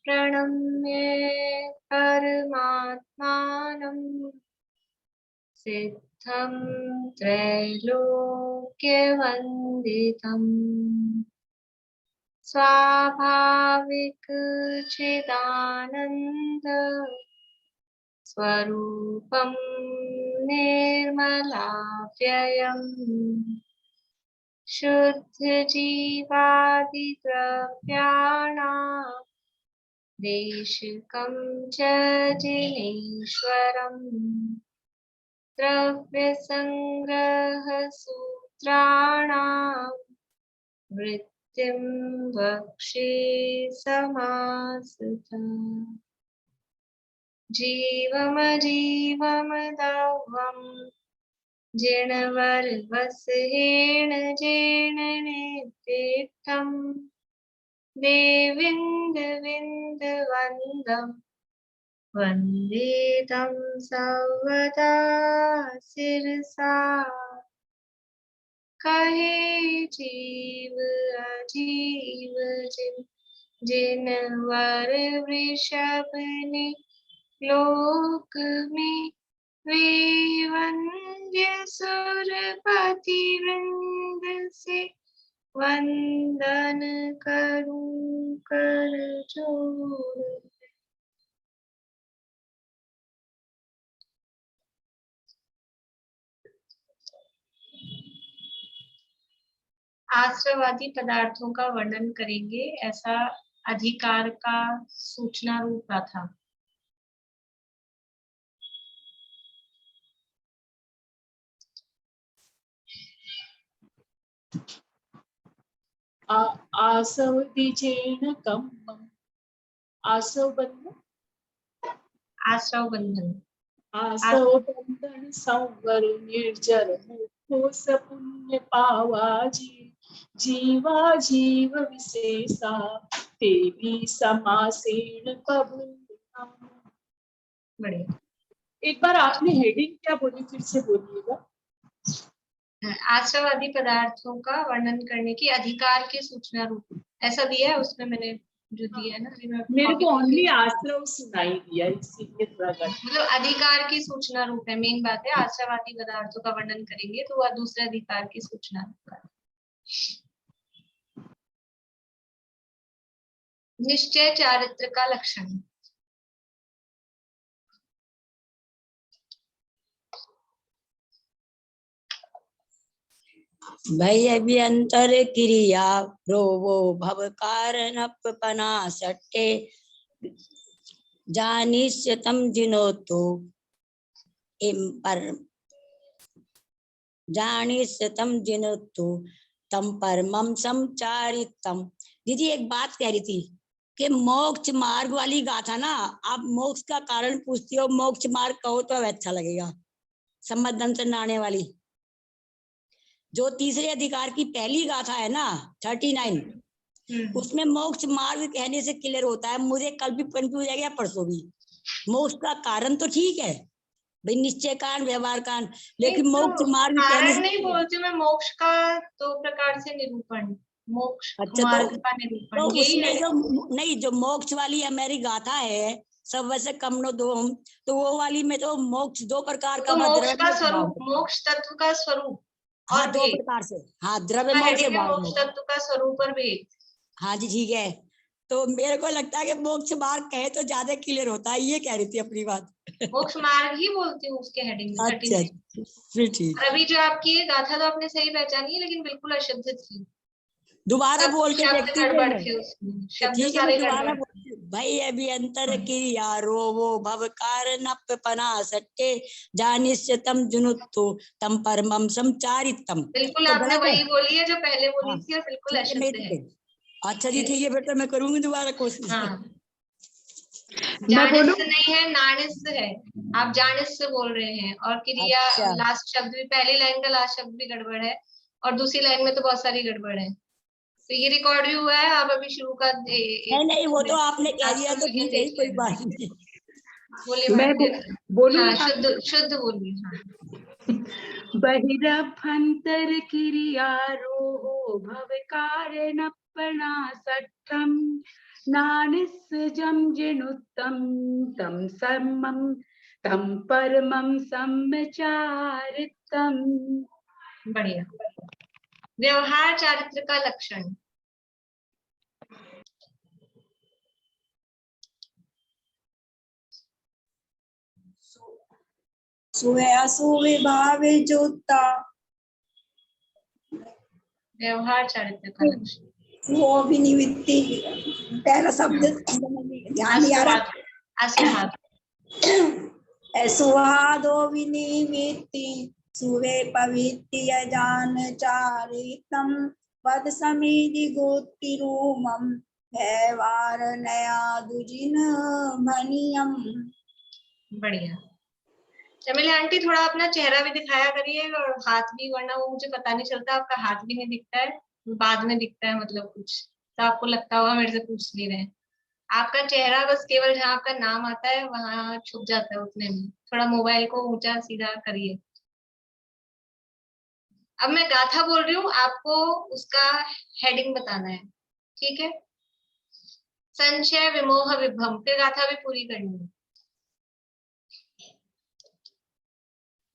प्रणम्य परमात्मानं सिद्धं त्रैलोक्यवन्दितम् स्वाभाविक चिदानन्द स्वरूपं निर्मलाव्ययम् शुद्धजीवादिद्रव्याणां देशिकं च जिनेश्वरम् द्रव्यसङ्ग्रहसूत्राणां वृत्तिं वक्षे समासुतम् जीवमजीवमदाह्वम् जिणवर्वसहेण जेणनेतीर्थम् देविन्दविन्दवन्दम् वन्दे तं सर्वदा शिरसा कहे जीव अजीव जिनवर वृषभ ने लोक में वे वंद्य सुरपति वृंद से वंदन करूं कर जोड़। आश्रवादी पदार्थों का वर्णन करेंगे, ऐसा अधिकार का सूचना रूप था। आसव द्विजेन कम्मम् आसव बंधन आसव बंधन आसव बंधन संवर निर्जर मुखो सपुण्य पावाजी जीवा जीव विशेषा देवी समासेन कबूल। बढ़िया। एक बार आपने हेडिंग क्या बोली, फिर से बोलिएगा। आश्रवादी पदार्थों का वर्णन करने की अधिकार के सूचना रूप ऐसा दिया है, उसमें मैंने जो दिया है ना, मेरे को ओनली आश्रव सुनाई दिया, इसीलिए थोड़ा मतलब अधिकार की सूचना रूप है। मेन बात है आश्रवादी पदार्थों का वर्णन करेंगे तो वह दूसरे अधिकार की सूचना रूप है। निश्चय चारित्र का लक्षण। भय अभ्यंतर क्रिया प्रोवो भव कारणपना सट्टे जानिष्यतम जिनोतो जानिष्यतम जिनोतो तम परमम समचारितम। दीदी एक बात कह रही थी कि मोक्ष मार्ग वाली गाथा ना, आप मोक्ष का कारण पूछती हो, मोक्ष मार्ग कहो तो अच्छा लगेगा। संबंधन से नाने वाली जो तीसरे अधिकार की पहली गाथा है ना 39, उसमें मोक्ष मार्ग कहने से क्लियर होता है। मुझे कल भी कंफ्यूज है गया, परसों भी। मोक्ष का कारण तो ठीक है भाई, निश्चय कारण व्यवहार कारण, लेकिन मोक्ष मार्ग कहने से नहीं बोलती मैं। मोक्ष का दो प्रकार से निरूपण, मोक्ष मार्ग का निरूपण तो यही उसमें है। जो नहीं, जो मोक्ष वाली हमारी गाथा है सब वैसे कम नो दो हम, तो वो वाली में तो मोक्ष दो प्रकार का, मोक्ष का स्वरूप, मोक्ष तत्व का स्वरूप। हाँ, दो प्रकार से। हाँ, द्रव्य मोक्ष, मोक्ष तत्व का स्वरूप और भेद। हाँ जी, ठीक है। तो मेरे को लगता है कि मोक्ष मार्ग कहे तो ज्यादा क्लियर होता है, ये कह रही थी अपनी बात। मोक्ष मार्ग ही बोलती हूँ उसके हेडिंग में। अच्छा, फिर ठीक। और अभी जो आपकी ये गाथा तो आपने सही पहचानी है, लेकिन बिल्कुल अशुद्ध थी। दोबारा बोल के देखती हूँ मैं। शब्द ठीक है, सारे मैं दोबारा गड़बड़। भाई अभी अंतर क्रिया रोवो भव कारणपना सट्टे जानिष्यतम जुनुत्तु तम परमम समचारितम। बिल्कुल तो आपने वही बोली है जो पहले बोली थी, और बिल्कुल अशुद्ध है। अच्छा जी, ठीक है, फिर तो मैं करूंगी दोबारा कोशिश। जानिस नहीं है, नानिस है। आप जानिस से बोल रहे हैं, और क्रिया लास्ट शब्द भी, पहली लाइन का लास्ट शब्द भी गड़बड़ है, और दूसरी लाइन में तो बहुत सारी गड़बड़ है। तो ये रिकॉर्ड भी हुआ है, आप अभी शुरू का नहीं, वो तो आपने कह दिया तो ठीक है, कोई बात नहीं। बोलिए, बोलूं? हाँ, शुद्ध बोलिए। हाँ। बहिरभ्यंतर क्रिया रोहो भव कारणपना सट्टम नानिस्सृजं जिनुत्तं तं परमं सम्मचारितम्। बढ़िया। व्यवहार चारित्र का लक्षण। सुविभावे जोता। व्यवहार चारित्र का लक्षण। वो भी निवृत्ति पहला शब्द ध्यान नहीं आ रहा। असुभाव। सुहादो विनिमित्ति सुवे पवित्ति यजान चारितम पद समीधि गोत्तिरूमम भैवार नया दुजिन मनियम। बढ़िया। चमेली आंटी थोड़ा अपना चेहरा भी दिखाया करिए और हाथ भी, वरना वो मुझे पता नहीं चलता, आपका हाथ भी नहीं दिखता है, बाद में दिखता है, मतलब कुछ तो आपको लगता होगा मेरे से पूछ नहीं रहे। आपका चेहरा बस केवल जहाँ आपका नाम आता है वहां छुप जाता है, उतने में। थोड़ा मोबाइल को ऊंचा सीधा करिए। अब मैं गाथा बोल रही हूँ, आपको उसका हेडिंग बताना है, ठीक है? संशय विमोह विभ्रम, फिर गाथा भी पूरी करनी है।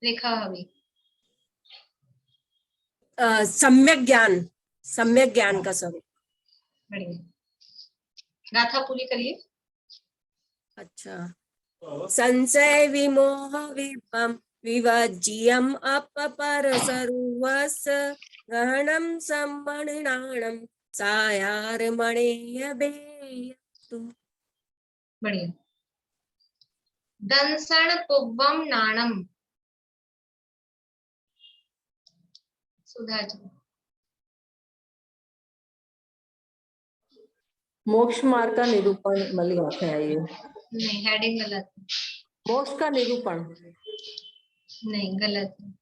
रेखा अभी सम्यक ज्ञान का स्वरूप। बढ़िया, गाथा पूरी करिए। अच्छा। संशय विमोह विभ्रम विवज्यम अपपर सर्वस गहनम सम्मणाणम सायार मणेय बेयतु। बढ़िया। दंसण पुब्बम नाणम, सुधा जी। मोक्ष मार्ग का निरूपण मलिक है ये। नहीं, हेडिंग गलत है। मोक्ष का निरूपण नहीं, गलत है।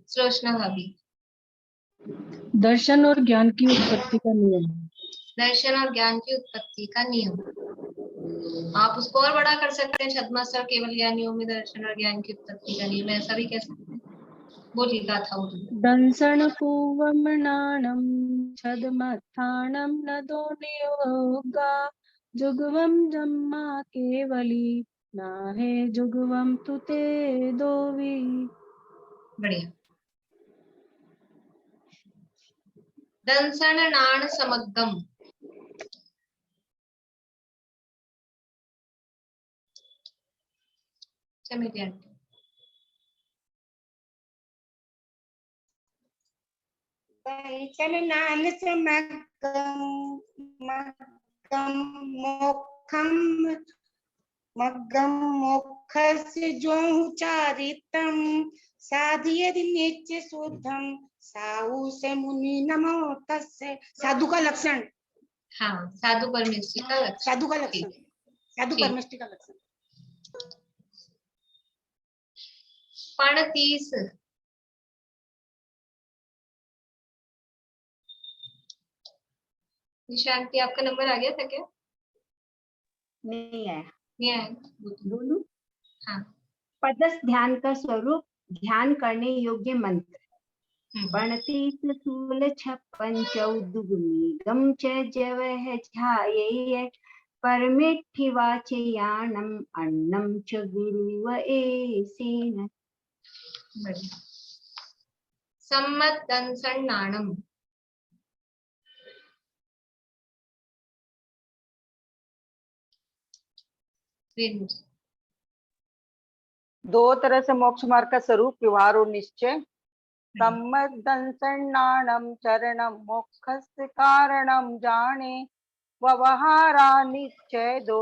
सुलोचना भाभी। दर्शन और ज्ञान की उत्पत्ति का नियम। दर्शन और ज्ञान की उत्पत्ति का नियम। आप उसको और बड़ा कर सकते हैं, छद्मास्त्र केवल ज्ञानियों में दर्शन और ज्ञान की उत्पत्ति का नियम, ऐसा भी कह सकते हैं। बोलिए गाथा बोलिए। दंसण पूवम नाणम छदमत्थाणम नदो नियोगा जुगवम जम्मा केवली नाहे जुगवम तुते दोवी। बढ़िया। दंसण नाण समग्गम, चमेली आंटी। दंसन नान मग्गम मोक्षस्य जोचारितम साधियदि नित्य शुद्धम साहु से मुनि नमो तस्य। साधु का लक्षण। हाँ, साधु परमेष्ठी का लक्षण। साधु का लक्षण, साधु परमेष्ठी का लक्षण। पण 30। निशांति, आपका नंबर आ गया था क्या? नहीं आया। नहीं आया। बोलूं? हाँ। पदस्थ ध्यान का स्वरूप ध्यान करने योग्य मंत्र। पणतीस सूल 56 चौदुगुनी गम च जवह ध्याये परमेठि वाचयानम अन्नम च गुरुव एसेन। सम्मत दंसण नाणम। दो तरह से मोक्ष मार्ग का स्वरूप व्यवहार और निश्चय। सम्मदंसन्नाणम चरणम मोक्षस्य कारणम जाने व्यवहारा निश्चय दो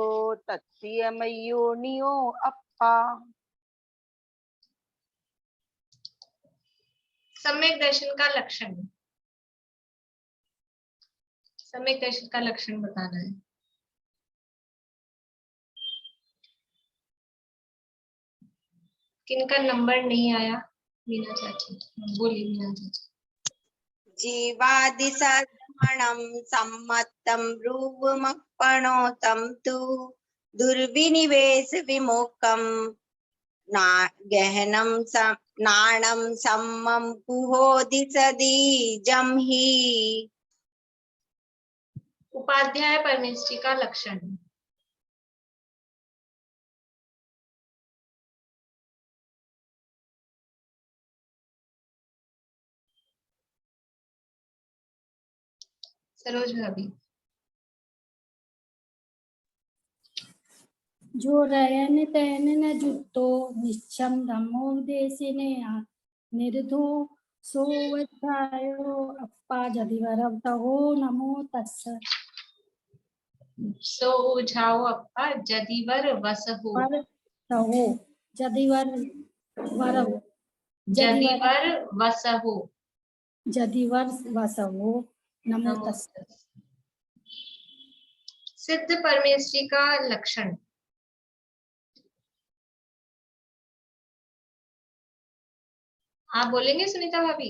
तत्सियमयो नियो अप्पा। सम्यक दर्शन का लक्षण। सम्यक दर्शन का लक्षण बताना है। किनका नंबर नहीं आया? मीना चाची, बोलिए मीना चाची। जीवादि सद्मणं सम्मतं ब्रूवमक्पणोतं तु दुर्विनिवेश विमुखं गहनं नाणं सम्मं पुहोदि सदीजं हि। उपाध्याय परमेष्ठी का लक्षण। सरोज भाभी। जो रयन तैन न जुटो निश्चम धम्मोपदेशिने निर्धो सोवध्यायो अप्पा जदिवरवतहो नमो तस्स। सो जाओ अप्पा जदिवर वसहु। पर तहो जदिवर वरव जदिवर वसहु। जदिवर वसहो नमो नमो तस्स। तस्स। सिद्ध परमेष्ठी का लक्षण। आप बोलेंगे सुनीता भाभी?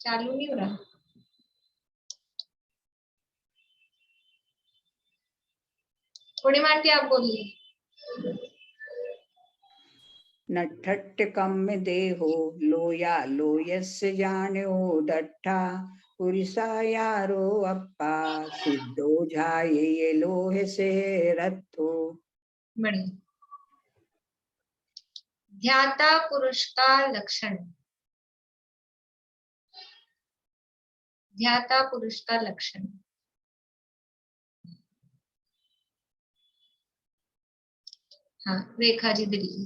चालू नहीं हो रहा। पूर्णिमा आंटी आप बोलिए। नठट्टकम देहो लोया लोयस्य जानो दट्ठा पुरिसा यारो अप्पा सिद्धो जाये लोह से रथो। बढ़िया। ध्याता पुरुष का लक्षण। ध्याता पुरुष का लक्षण। हाँ रेखा जी दिल्ली।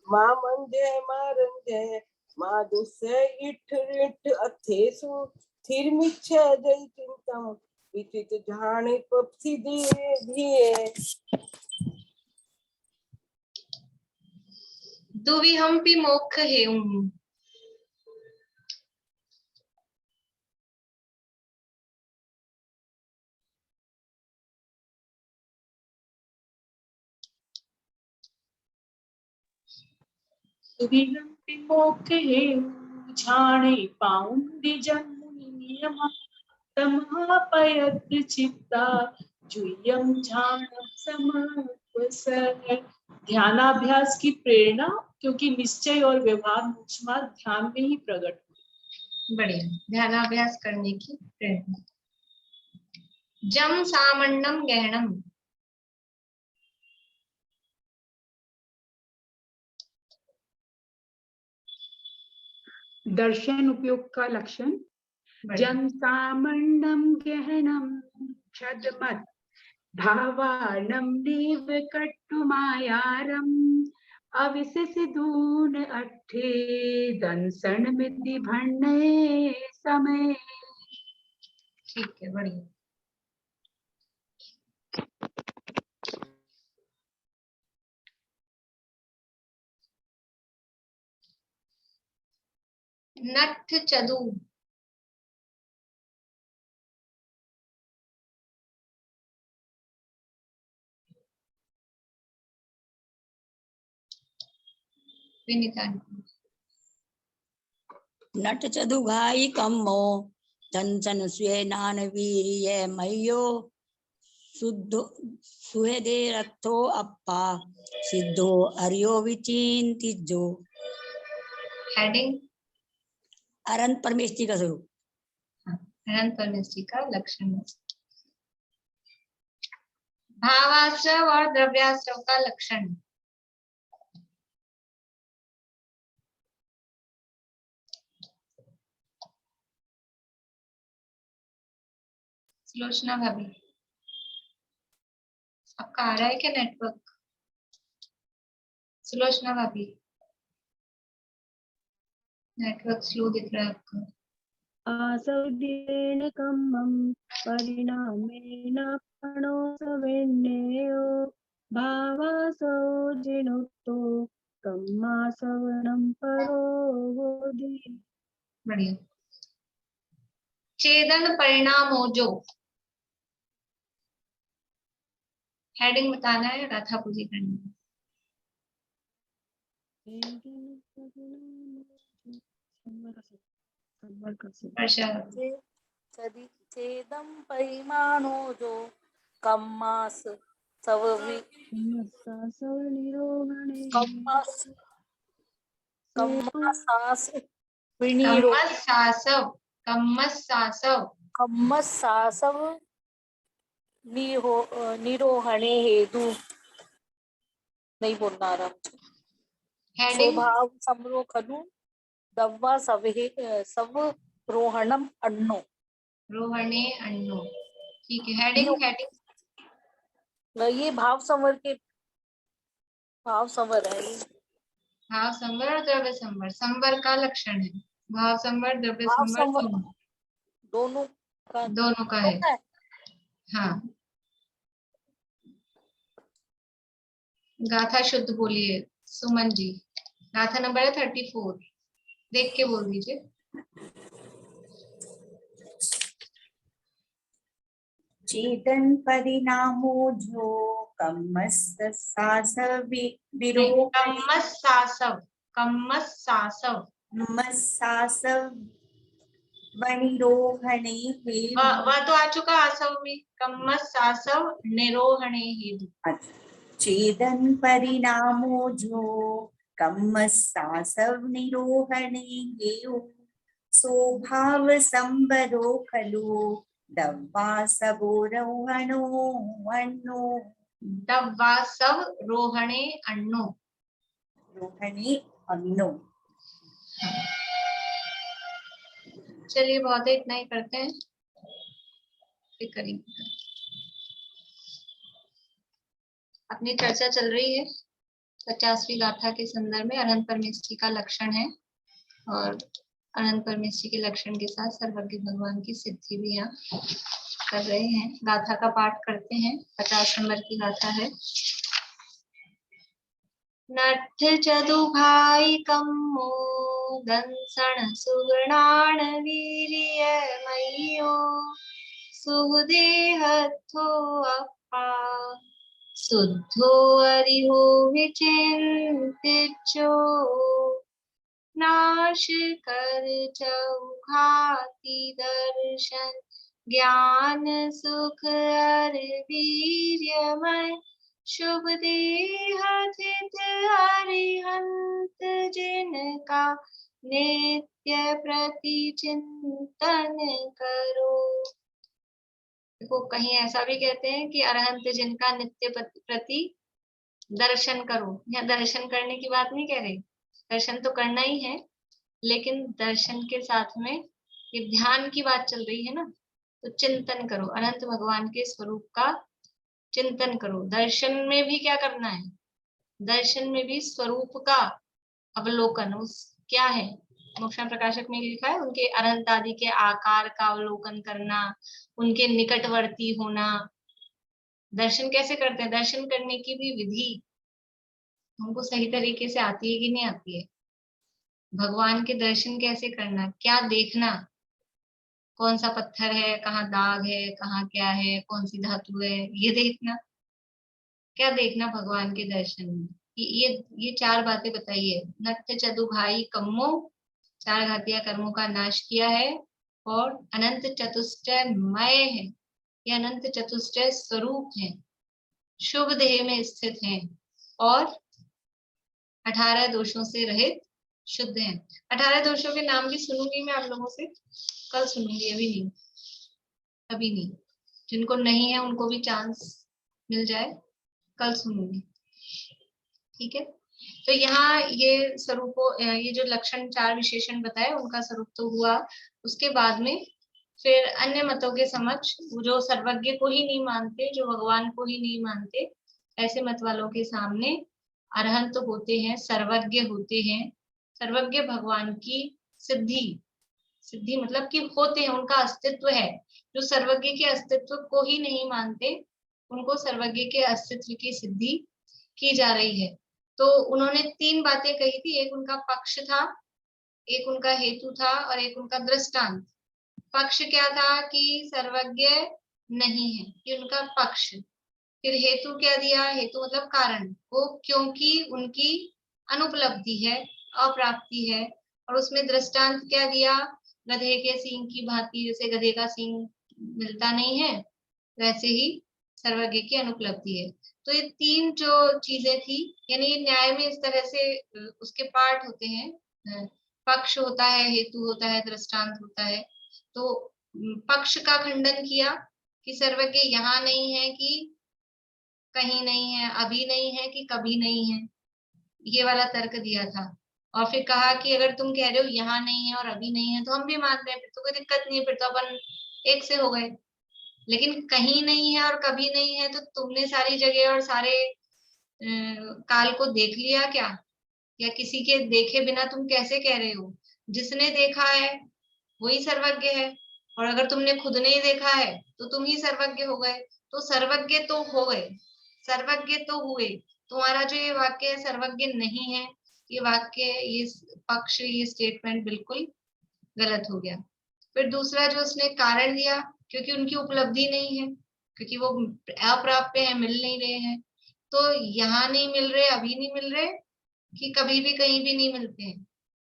मा मंजय मारंजय मा दुसे इठ रिठ अथेसु थिरमिच्छ जय चिंतम विचित जाने पपसी दिए दिए। दुवि हम्पि मोक्ष हेउं। झाणे पाउंडी जमुनि नियम तमापयत चित्ता जुयम झाणम समपसर। ध्यानाभ्यास की प्रेरणा, क्योंकि निश्चय और व्यवहार मोक्ष मार्ग ध्यान में ही प्रकट। बढ़िया। ध्यानाभ्यास करने की प्रेरणा। जम सामंडम गहनम। दर्शन उपयोग का लक्षण। जम सामंडम गहनम छदमत भावानम नीव कट्टुमायारम अविशेष दून अट्ठे दंसन मिति भण्णे समय। ठीक है बढ़िया। नट्ठ चदू। विनीता। नट चदु घाई कम्मो धनसन स्वे नान वीर्य मयो शुद्धो सुहेदे रथो अप्पा सिद्धो हरियो विचिंतिजो। हेडिंग। अनंत परमेष्ठी का स्वरूप। अनंत परमेष्ठी का लक्षण। भावाश्रव और द्रव्याश्रव का लक्षण। सुलोचना भाभी आपका आ रहा है क्या नेटवर्क? सुलोचना भाभी नेटवर्क स्लो दिख रहा है आपका। आसौद्येन कम्मं परिणामेन प्रणोसवेन्नेयो भावासौ जिनोक्तो कम्मासवनं परो बोधि। बढ़िया। छेदन परिणामोजो। हेडिंग बताना है, राधा पूजी करनी है। छेदं परिमाणोजो कम्मास सववि निरोहणे कम्मसास विनीरो कम्मसासव निरोहणे हेतु नहीं बोलना आ रहा मुझे। स्वभाव समरो खलु दव्वा सब रोहणम अन्नो रोहणे अन्नो। ठीक है, हेडिंग ये भाव संवर के भाव संवर है। भाव संवर और द्रव्य संवर, संवर का लक्षण है। भाव संवर, द्रव्य संवर दोनों का है। हाँ, गाथा शुद्ध बोलिए सुमन जी। गाथा नंबर है 34, देख के बोल दीजिए। चेतन परिणामो जो कम्मसासव वनिरोहणे हेतु। वह तो आ चुका आसव में, कम्मसासव निरोहणे हेतु। चेतन परिणामो जो कम्मसासव निरोहणे हेतु स्वभाव संबरो खलु दव्वा सबोरोहणो अन्नो। दव्वा सब रोहणे अन्नो, रोहणे अन्नो। चलिए बहुत है, इतना ही करते हैं, फिर करेंगे। अपनी चर्चा चल रही है 50वीं गाथा के संदर्भ में। अनंत परमेष्ठी का लक्षण है और अनंत परमेष्ठी के लक्षण के साथ सर्वज्ञ भगवान की सिद्धि भी यहाँ कर रहे हैं। गाथा का पाठ करते हैं। 50 नंबर की गाथा है। नठ चदु भाई कम्मो दंसण सुगणाण वीर्य मयो सुदेहथो अपा शुद्धो अरिहो विचिंतिचो नाश कर चौघाति दर्शन ज्ञान सुख अर वीर्यमय शुभ देह चित अरिहंत जिनका नित्य प्रति चिंतन करो। देखो, कहीं ऐसा भी कहते हैं कि अरहंत जिनका नित्य प्रति दर्शन करो। यहाँ दर्शन करने की बात नहीं कह रही, दर्शन तो करना ही है, लेकिन दर्शन के साथ में ये ध्यान की बात चल रही है ना, तो चिंतन करो, अनंत भगवान के स्वरूप का चिंतन करो। दर्शन में भी क्या करना है? दर्शन में भी स्वरूप का अवलोकन। उस क्या है, मोक्षण प्रकाशक में लिखा है, उनके अनंत आदि के आकार का अवलोकन करना, उनके निकटवर्ती होना। दर्शन कैसे करते हैं? दर्शन करने की भी विधि हमको सही तरीके से आती है कि नहीं आती है? भगवान के दर्शन कैसे करना, क्या देखना, कौन सा पत्थर है, कहाँ दाग है, कहाँ क्या है, कौन सी धातु है, ये देखना। क्या देखना भगवान के दर्शन में? ये 4 बातें बताइए। नत्य चतु भाई कम्मो, 4 घातिया कर्मों का नाश किया है, और अनंत चतुष्टय मय है, ये अनंत चतुष्टय स्वरूप है, शुभ देह में स्थित है, और 18 दोषों से रहित शुद्ध है। 18 दोषों के नाम भी सुनूंगी मैं आप लोगों से, कल सुनूंगी, अभी नहीं, अभी नहीं। जिनको नहीं है उनको भी चांस मिल जाए, कल सुनूंगी, ठीक है। तो यहाँ ये स्वरूपों, ये जो लक्षण 4 विशेषण बताए उनका स्वरूप तो हुआ। उसके बाद में फिर अन्य मतों के समक्ष, जो सर्वज्ञ को ही नहीं मानते, जो भगवान को ही नहीं मानते, ऐसे मत वालों के सामने अरहंत होते हैं, सर्वज्ञ होते हैं, सर्वज्ञ भगवान की सिद्धि, सिद्धि मतलब कि होते हैं, उनका अस्तित्व है। जो सर्वज्ञ के अस्तित्व को ही नहीं मानते, उनको सर्वज्ञ के अस्तित्व की सिद्धि की जा रही है। तो उन्होंने 3 बातें कही थी, एक उनका पक्ष था, एक उनका हेतु था, और एक उनका दृष्टांत। पक्ष क्या था? कि सर्वज्ञ नहीं है, ये उनका पक्ष। फिर हेतु क्या दिया? हेतु मतलब कारण, वो क्योंकि उनकी अनुपलब्धि है, अप्राप्ति है। और उसमें दृष्टांत क्या दिया? गधे के सींग की भांति, जैसे गधे का सींग मिलता नहीं है, वैसे ही सर्वज्ञ की अनुपलब्धि है। तो ये तीन जो चीजें थी, यानी न्याय में इस तरह से उसके पार्ट होते हैं, पक्ष होता है, हेतु होता है, दृष्टांत होता है। तो पक्ष का खंडन किया कि सर्वज्ञ यहाँ नहीं है कि कहीं नहीं है, अभी नहीं है कि कभी नहीं है, ये वाला तर्क दिया था। और फिर कहा कि अगर तुम कह रहे हो यहाँ नहीं है और अभी नहीं है तो हम भी मान रहे हैं, फिर तो कोई दिक्कत नहीं है, फिर तो अपन एक से हो गए। लेकिन कहीं नहीं है और कभी नहीं है तो तुमने सारी जगह और सारे काल को देख लिया क्या? या किसी के देखे बिना तुम कैसे कह रहे हो? जिसने देखा है वही सर्वज्ञ है, और अगर तुमने खुद नहीं देखा है तो तुम ही सर्वज्ञ हो गए। तो सर्वज्ञ तो हो गए, सर्वज्ञ तो हुए। तुम्हारा जो ये वाक्य है सर्वज्ञ नहीं है, ये वाक्य, ये पक्ष, ये स्टेटमेंट बिल्कुल गलत हो गया। फिर दूसरा जो उसने कारण दिया, क्योंकि उनकी उपलब्धि नहीं है, क्योंकि वो अप्राप्य है, मिल नहीं रहे हैं। तो यहाँ नहीं मिल रहे, अभी नहीं मिल रहे कि कभी भी कहीं भी नहीं मिलते हैं,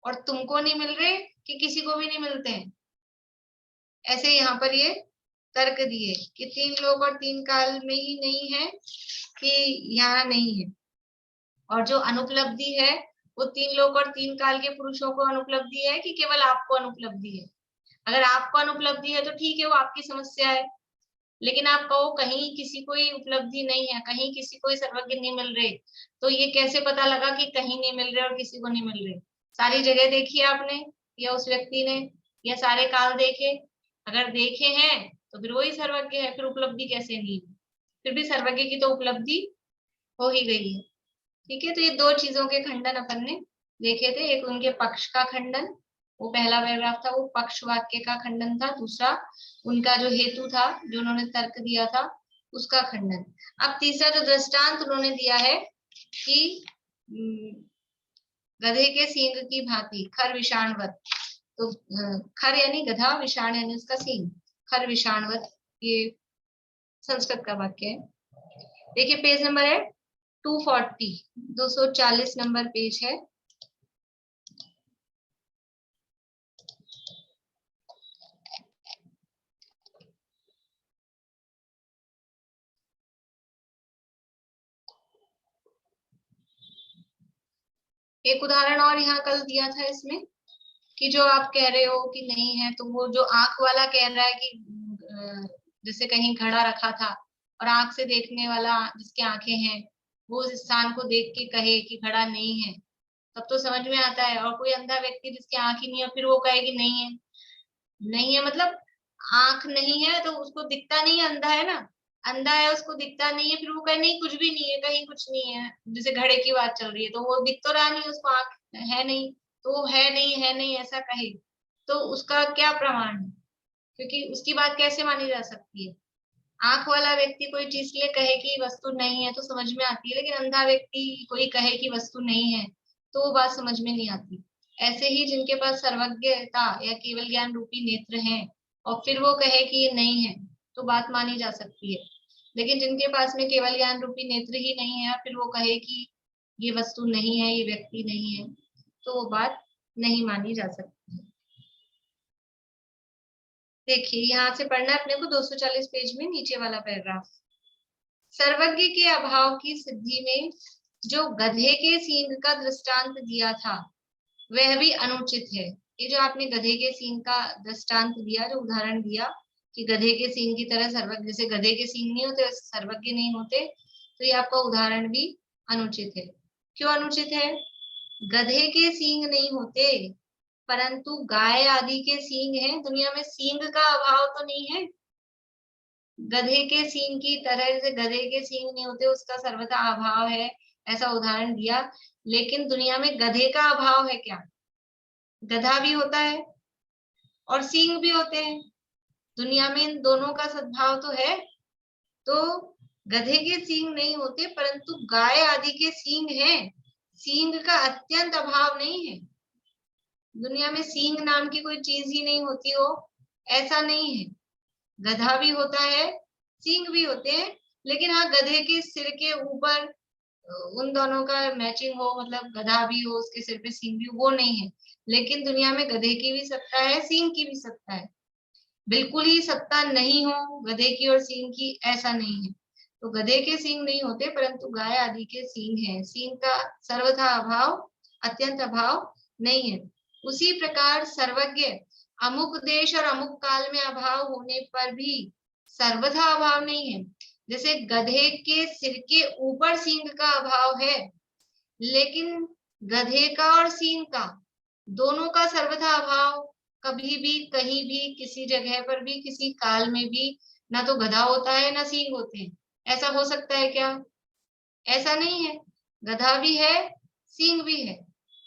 और तुमको नहीं मिल रहे कि किसी को भी नहीं मिलते हैं। ऐसे यहाँ पर ये तर्क दिए कि तीन लोक और तीन काल में ही नहीं है कि यहाँ नहीं है। और जो अनुपलब्धि है वो तीन लोक और तीन काल के पुरुषों को अनुपलब्धि है कि केवल आपको अनुपलब्धि है? अगर आपको अनुपलब्धि है तो ठीक है, वो आपकी समस्या है। लेकिन आप कहो कहीं किसी कोई उपलब्धि नहीं है, कहीं किसी कोई सर्वज्ञ नहीं मिल रहे, तो ये कैसे पता लगा कि कहीं नहीं मिल रहे और किसी को नहीं मिल रहे? सारी जगह देखी आपने या उस व्यक्ति ने, या सारे काल देखे? अगर देखे हैं तो फिर वही सर्वज्ञ है, फिर उपलब्धि कैसे नहीं? फिर भी सर्वज्ञ की तो उपलब्धि हो ही गई है। ठीक है, तो ये दो चीजों के खंडन अपन ने देखे थे। एक उनके पक्ष का खंडन, वो पहला पैराग्राफ था, वो पक्ष वाक्य का खंडन था। दूसरा उनका जो हेतु था, जो उन्होंने तर्क दिया था, उसका खंडन। अब तीसरा जो दृष्टांत उन्होंने दिया है कि गधे के सींग की भांति खर विषाणवत, तो खर यानी गधा, विषाण यानी उसका सींग, खर विषाणवत, ये संस्कृत का वाक्य है। देखिए पेज नंबर है 240, 240 नंबर पेज है। एक उदाहरण और यहाँ कल दिया था इसमें, कि जो आप कह रहे हो कि नहीं है, तो वो जो आंख वाला कह रहा है कि जैसे कहीं घड़ा रखा था और आंख से देखने वाला जिसकी आंखें हैं वो उस स्थान को देख के कहे कि घड़ा नहीं है, तब तो समझ में आता है। और कोई अंधा व्यक्ति जिसकी आंख ही नहीं है, फिर वो कहे कि नहीं है, नहीं है मतलब आंख नहीं है तो उसको दिखता नहीं है, अंधा है ना, अंधा है उसको दिखता नहीं है, फिर वो कहे नहीं कुछ भी नहीं है, कहीं कुछ नहीं है। जैसे घड़े की बात चल रही है तो वो दिख तो रहा नहीं, उसको आंख है नहीं, तो वो है नहीं ऐसा कहे तो उसका क्या प्रमाण है? क्योंकि उसकी बात कैसे मानी जा सकती है? आंख वाला व्यक्ति कोई चीज के लिए कहे कि वस्तु नहीं है तो समझ में आती है, लेकिन अंधा व्यक्ति कोई कहे कि वस्तु नहीं है तो वो बात समझ में नहीं आती। ऐसे ही जिनके पास सर्वज्ञता या केवल ज्ञान रूपी नेत्र हैं और फिर वो कहे कि ये नहीं है तो बात मानी जा सकती है, लेकिन जिनके पास में केवल ज्ञान रूपी नेत्र ही नहीं है फिर वो कहे कि ये वस्तु नहीं है, ये व्यक्ति नहीं है, तो वो बात नहीं मानी जा सकती है। देखिए यहाँ से पढ़ना है अपने को 240 पेज में नीचे वाला पैराग्राफ। सर्वज्ञ के अभाव की सिद्धि में जो गधे के सींग का दृष्टांत दिया था वह भी अनुचित है। ये जो आपने गधे के सींग का दृष्टांत दिया, जो उदाहरण दिया कि गधे के सींग की तरह सर्वज्ञ, जैसे गधे के सींग नहीं होते वैसे सर्वज्ञ नहीं होते, तो ये आपका उदाहरण भी अनुचित है। क्यों अनुचित है? गधे के सींग नहीं होते परंतु गाय आदि के सींग हैं। दुनिया में सींग का अभाव तो नहीं है, गधे के सींग की तरह जैसे गधे के सींग नहीं होते उसका सर्वथा अभाव है, ऐसा उदाहरण दिया। लेकिन दुनिया में गधे का अभाव है क्या? गधा भी होता है और सींग भी होते हैं, दुनिया में इन दोनों का सद्भाव तो है। तो गधे के सींग नहीं होते परंतु गाय आदि के सींग हैं, सींग का अत्यंत अभाव नहीं है। दुनिया में सींग नाम की कोई चीज ही नहीं होती हो, ऐसा नहीं है। गधा भी होता है, सींग भी होते हैं, लेकिन हाँ गधे के सिर के ऊपर उन दोनों का मैचिंग हो, मतलब गधा भी हो उसके सिर पे सींग भी हो, वो नहीं है। लेकिन दुनिया में गधे की भी सत्ता है, सींग की भी सत्ता है। बिल्कुल ही सत्ता नहीं हो गधे की और सींग की, ऐसा नहीं है। तो गधे के सींग नहीं होते, परंतु गाय आदि के सींग हैं। सींग का सर्वथा अभाव, अत्यंत अभाव नहीं है। उसी प्रकार सर्वज्ञ अमुक देश और अमुक काल में अभाव होने पर भी सर्वथा अभाव नहीं है। जैसे गधे के सिर के ऊपर सींग का अभाव है, लेकिन गधे का और सींग का दोनों का सर्वथा अभाव कभी भी, कहीं भी, किसी जगह पर भी, किसी काल में भी ना तो गधा होता है ना सींग होते हैं। ऐसा हो सकता है क्या? ऐसा नहीं है। गधा भी है, सींग भी है,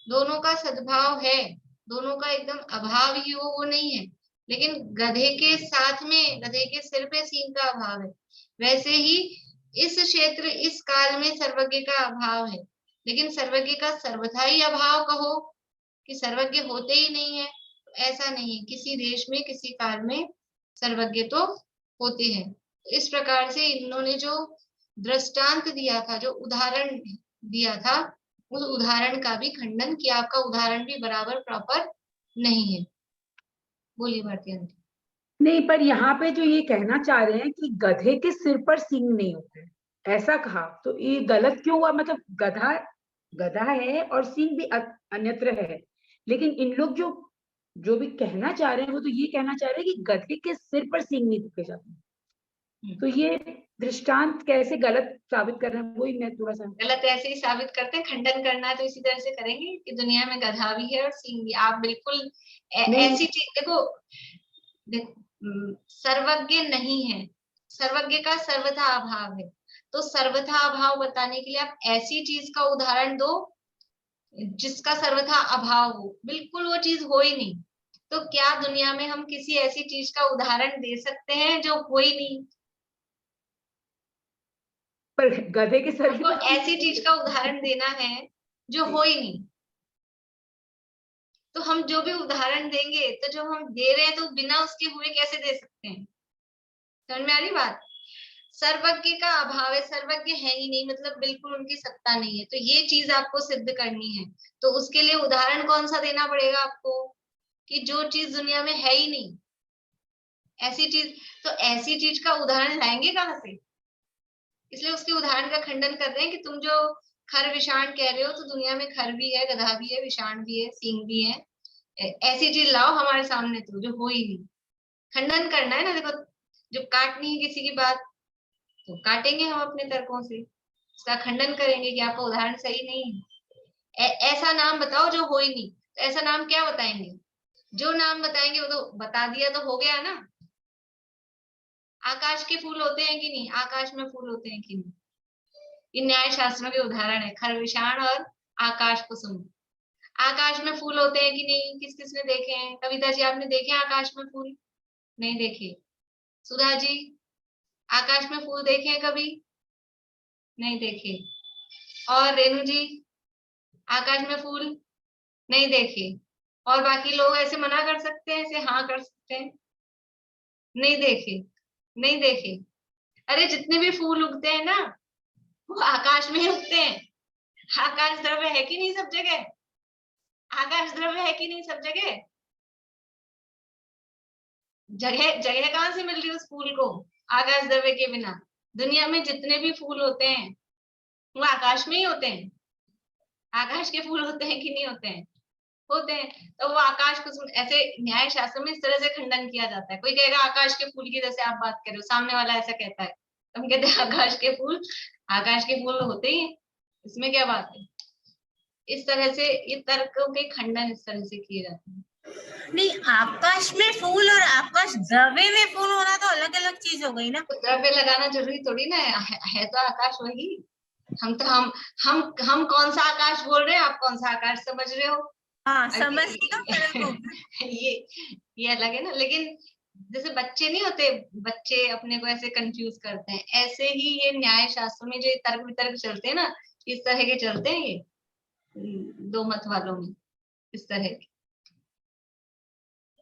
दोनों का सद्भाव है, दोनों का एकदम अभाव ही हो वो नहीं है। लेकिन गधे के साथ में, गधे के सिर पे सींग का अभाव है। वैसे ही इस क्षेत्र, इस काल में सर्वज्ञ का अभाव है, लेकिन सर्वज्ञ का सर्वथा ही अभाव कहो कि सर्वज्ञ होते ही नहीं है, तो ऐसा नहीं। किसी देश में, किसी काल में सर्वज्ञ तो होते हैं। इस प्रकार से इन्होंने जो दृष्टांत दिया था, जो उदाहरण दिया था, उस उदाहरण का भी खंडन किया। आपका उदाहरण भी बराबर प्रॉपर नहीं है। बोलिए भारती आंटी। नहीं, पर यहाँ पे जो ये कहना चाह रहे हैं कि गधे के सिर पर सींग नहीं होते, ऐसा कहा, तो ये गलत क्यों हुआ? मतलब गधा गधा है और सींग भी अन्यत्र है, लेकिन इन लोग जो भी कहना चाह रहे हैं वो तो ये कहना चाह रहे हैं कि गधे के सिर पर सींग नहीं दिखे जाते। तो ये दृष्टांत कैसे गलत साबित कर रहे हैं, वही मैं थोड़ा सा गलत ऐसे ही साबित करते हैं। खंडन करना है तो इसी तरह से करेंगे कि दुनिया में गधा भी है और सींग भी। आप बिल्कुल ऐसी चीज देखो, सर्वज्ञ नहीं है, सर्वज्ञ का सर्वथा अभाव है। तो सर्वथा अभाव बताने के लिए आप ऐसी चीज का उदाहरण दो जिसका सर्वथा अभाव हो। बिल्कुल वो चीज हो ही नहीं। तो क्या दुनिया में हम किसी ऐसी चीज का उदाहरण दे सकते हैं जो हो ही नहीं? पर गधे के सर तो ऐसी चीज का उदाहरण देना है जो हो ही नहीं, तो हम जो भी उदाहरण देंगे, तो जो हम दे रहे हैं तो बिना उसके हुए कैसे दे सकते हैं? समझ में आ रही बात? सर्वज्ञ का अभाव है, सर्वज्ञ है ही नहीं, मतलब बिल्कुल उनकी सत्ता नहीं है। तो ये चीज आपको सिद्ध करनी है, तो उसके लिए उदाहरण कौन सा देना पड़ेगा आपको कि जो चीज दुनिया में है ही नहीं, ऐसी चीज। तो ऐसी चीज का उदाहरण लाएंगे कहाँ से? इसलिए उसके उदाहरण का खंडन कर रहे हैं कि तुम जो खर विषाण कह रहे हो, तो दुनिया में खर भी है, गधा भी है, विषाण भी है, सींग भी है। ऐसी चीज लाओ हमारे सामने तो जो हो ही नहीं। खंडन करना है ना। देखो, जो काटनी है किसी की बात तो काटेंगे हम अपने तर्कों से, उसका खंडन करेंगे कि आपका उदाहरण सही नहीं है। ऐसा नाम बताओ जो हो ही नहीं। तो ऐसा नाम क्या बताएंगे? जो नाम बताएंगे वो तो बता दिया तो हो गया ना। आकाश के फूल होते हैं कि नहीं? आकाश में फूल होते हैं कि नहीं? ये न्याय शास्त्रों के उदाहरण है, खरविषाण और आकाश कुसुम। आकाश में फूल होते हैं कि नहीं? किस किस ने देखे हैं? कविता जी आपने देखे आकाश में फूल? नहीं देखे। सुधा जी आकाश में फूल देखे हैं कभी? नहीं देखे। और रेणु जी आकाश में फूल नहीं देखे। और बाकी लोग ऐसे मना कर सकते हैं, ऐसे हाँ कर सकते हैं, नहीं देखे, नहीं देखे। अरे जितने भी फूल उगते हैं ना वो आकाश में ही उगते हैं। आकाश द्रव्य है कि नहीं सब जगह? आकाश द्रव्य है कि नहीं सब जगह? जगह जगह कहाँ से मिल रही है उस फूल को आकाश द्रव्य के बिना? दुनिया में जितने भी फूल होते हैं वो आकाश में ही होते हैं। आकाश के फूल होते हैं कि नहीं होते हैं? होते हैं। तो वो आकाश कुसुम, ऐसे न्याय शास्त्र में इस तरह से खंडन किया जाता है। कोई कहेगा आकाश के फूल की जैसे आप बात कर रहे हो, सामने वाला ऐसा कहता है, हम कहते हैं आकाश के फूल होते ही हैं, इसमें क्या बात है? इस तरह से ये तर्कों के खंडन इस तरह से किए जाते हैं। नहीं, आकाश में फूल और आकाश द्रव्य में फूल होना तो अलग अलग चीज हो गई ना। तो द्रव्य लगाना जरूरी थोड़ी ना है तो आकाश वही। हम कौन सा आकाश बोल रहे हैं, आप कौन सा आकाश समझ रहे हो? हाँ, समझ ये अलग है ना। लेकिन जैसे बच्चे नहीं होते, बच्चे अपने को ऐसे कंफ्यूज करते हैं, ऐसे ही ये न्याय शास्त्र में जो तर्क वितर्क चलते हैं ना, इस तरह के चलते हैं ये दो मत वालों में, इस तरह के।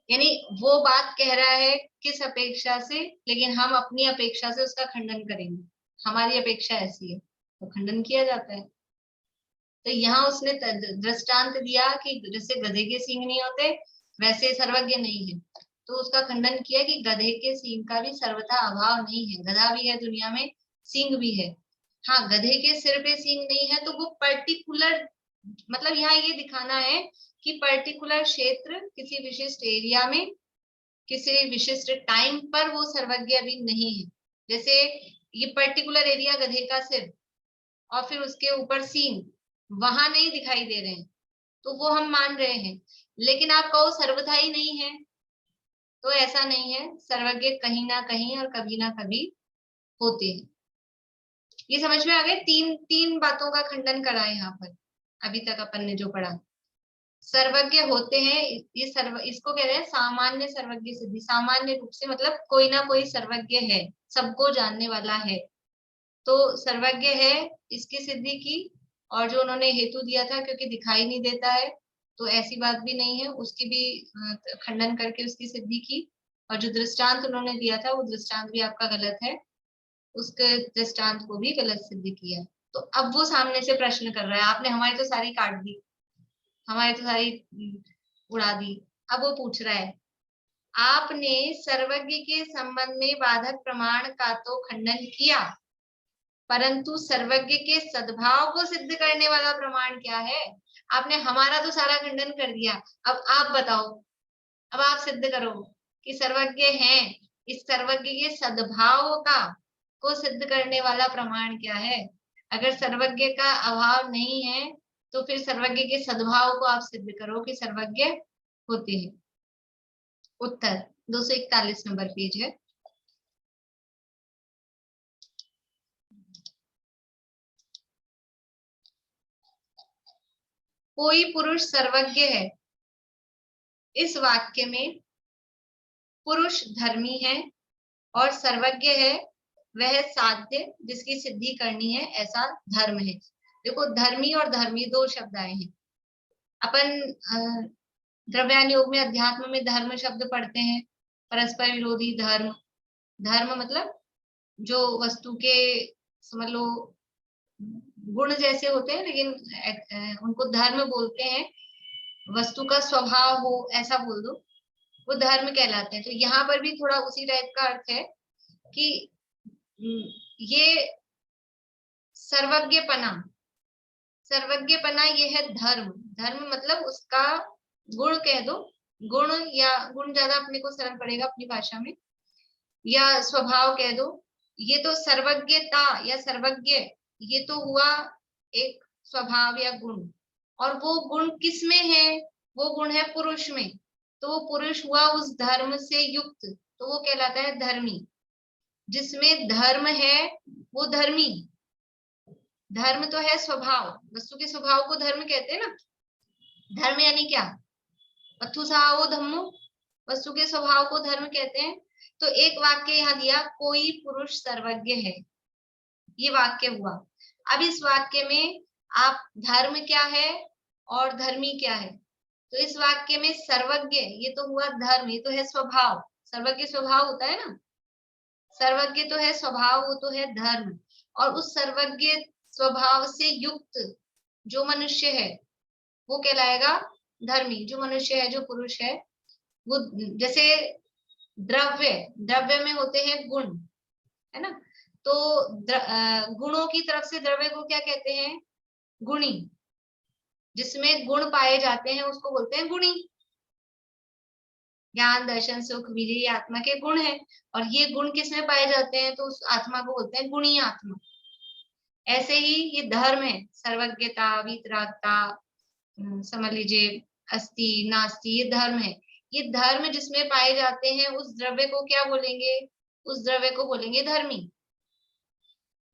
यानी वो बात कह रहा है किस अपेक्षा से, लेकिन हम अपनी अपेक्षा से उसका खंडन करेंगे। हमारी अपेक्षा ऐसी है तो खंडन किया जाता है। तो यहाँ उसने दृष्टांत दिया कि जैसे गधे के सींग नहीं होते वैसे सर्वज्ञ नहीं है, तो उसका खंडन किया कि गधे के सींग का भी सर्वथा अभाव नहीं है। गधा भी है दुनिया में, सींग भी है। हाँ, गधे के सिर पे सींग नहीं है, तो वो पर्टिकुलर, मतलब यहाँ ये दिखाना है कि पर्टिकुलर क्षेत्र, किसी विशिष्ट एरिया में, किसी विशिष्ट टाइम पर वो सर्वज्ञ अभी नहीं है। जैसे ये पर्टिकुलर एरिया गधे का सिर और फिर उसके ऊपर सींग वहां नहीं दिखाई दे रहे हैं, तो वो हम मान रहे हैं। लेकिन आप कहो सर्वथा ही नहीं है, तो ऐसा नहीं है। सर्वज्ञ कहीं ना कहीं और कभी ना कभी होते हैं। ये समझ में आ गए? तीन बातों का खंडन करा है यहाँ पर अभी तक अपन ने जो पढ़ा। सर्वज्ञ होते हैं, ये इसको कह रहे हैं सामान्य सर्वज्ञ सिद्धि। सामान्य रूप से मतलब कोई ना कोई सर्वज्ञ है, सबको जानने वाला है, तो सर्वज्ञ है, इसकी सिद्धि की। और जो उन्होंने हेतु दिया था, क्योंकि दिखाई नहीं देता है, तो ऐसी बात भी नहीं है, उसकी भी खंडन करके उसकी सिद्धि की। और जो दृष्टांत उन्होंने दिया था, वो दृष्टांत भी आपका गलत है, उसके दृष्टांत को भी गलत सिद्ध किया। तो अब वो सामने से प्रश्न कर रहा है, आपने हमारी तो सारी काट दी, हमारी तो सारी उड़ा दी। अब वो पूछ रहा है, आपने सर्वज्ञ के संबंध में बाधक प्रमाण का तो खंडन किया, परंतु सर्वज्ञ के सद्भाव को सिद्ध करने वाला प्रमाण क्या है? आपने हमारा तो सारा खंडन कर दिया, अब आप बताओ, अब आप सिद्ध करो कि सर्वज्ञ हैं, इस सर्वज्ञ के सद्भाव का को सिद्ध करने वाला प्रमाण क्या है? अगर सर्वज्ञ का अभाव नहीं है, तो फिर सर्वज्ञ के सद्भाव को आप सिद्ध करो कि सर्वज्ञ होते हैं। उत्तर 241 नंबर पेज है। कोई पुरुष सर्वज्ञ है, इस वाक्य में पुरुष धर्मी है और सर्वज्ञ है वह साध्य जिसकी सिद्धि करनी है, ऐसा धर्म है। देखो, धर्मी और धर्मी दो शब्द आए हैं। अपन द्रव्यान योग में अध्यात्म में धर्म शब्द पढ़ते हैं, परस्पर विरोधी धर्म। धर्म मतलब जो वस्तु के समझ लो गुण जैसे होते हैं, लेकिन उनको धर्म बोलते हैं। वस्तु का स्वभाव हो ऐसा बोल दो, वो धर्म कहलाते हैं। तो यहाँ पर भी थोड़ा उसी टाइप का अर्थ है कि ये सर्वज्ञपना, सर्वज्ञपना ये है धर्म। धर्म मतलब उसका गुण कह दो, गुण या गुण ज्यादा अपने को सरल पड़ेगा अपनी भाषा में, या स्वभाव कह दो। ये तो सर्वज्ञता या सर्वज्ञ, ये तो हुआ एक स्वभाव या गुण, और वो गुण किस में है? वो गुण है पुरुष में। तो वो पुरुष हुआ उस धर्म से युक्त, तो वो कहलाता है धर्मी। जिसमें धर्म है वो धर्मी। धर्म तो है स्वभाव, वस्तु के स्वभाव को धर्म कहते हैं ना। धर्म यानी क्या? वस्तु स्वभाव धम्मो, वस्तु के स्वभाव को धर्म कहते हैं। तो एक वाक्य यहाँ दिया, कोई पुरुष सर्वज्ञ है, ये वाक्य हुआ। अब इस वाक्य में आप धर्म क्या है और धर्मी क्या है? तो इस वाक्य में सर्वज्ञ, ये तो हुआ धर्म, ये तो है स्वभाव। सर्वज्ञ स्वभाव होता है ना, सर्वज्ञ तो है स्वभाव, वो तो है धर्म। और उस सर्वज्ञ स्वभाव से युक्त जो मनुष्य है वो कहलाएगा धर्मी। जो मनुष्य है, जो पुरुष है, वो जैसे द्रव्य, द्रव्य में होते हैं गुण, है ना। तो गुणों की तरफ से द्रव्य को क्या कहते हैं? गुणी। जिसमें गुण पाए जाते हैं उसको बोलते हैं गुणी। ज्ञान, दर्शन, सुख, वीर्य, ये आत्मा के गुण हैं। और ये गुण किसमें पाए जाते हैं? तो उस आत्मा को बोलते हैं गुणी आत्मा। ऐसे ही ये धर्म है, सर्वज्ञता, वीतरागता, समझ लीजिए अस्ति नास्ति, ये धर्म है। ये धर्म जिसमें पाए जाते हैं उस द्रव्य को क्या बोलेंगे? उस द्रव्य को बोलेंगे धर्मी।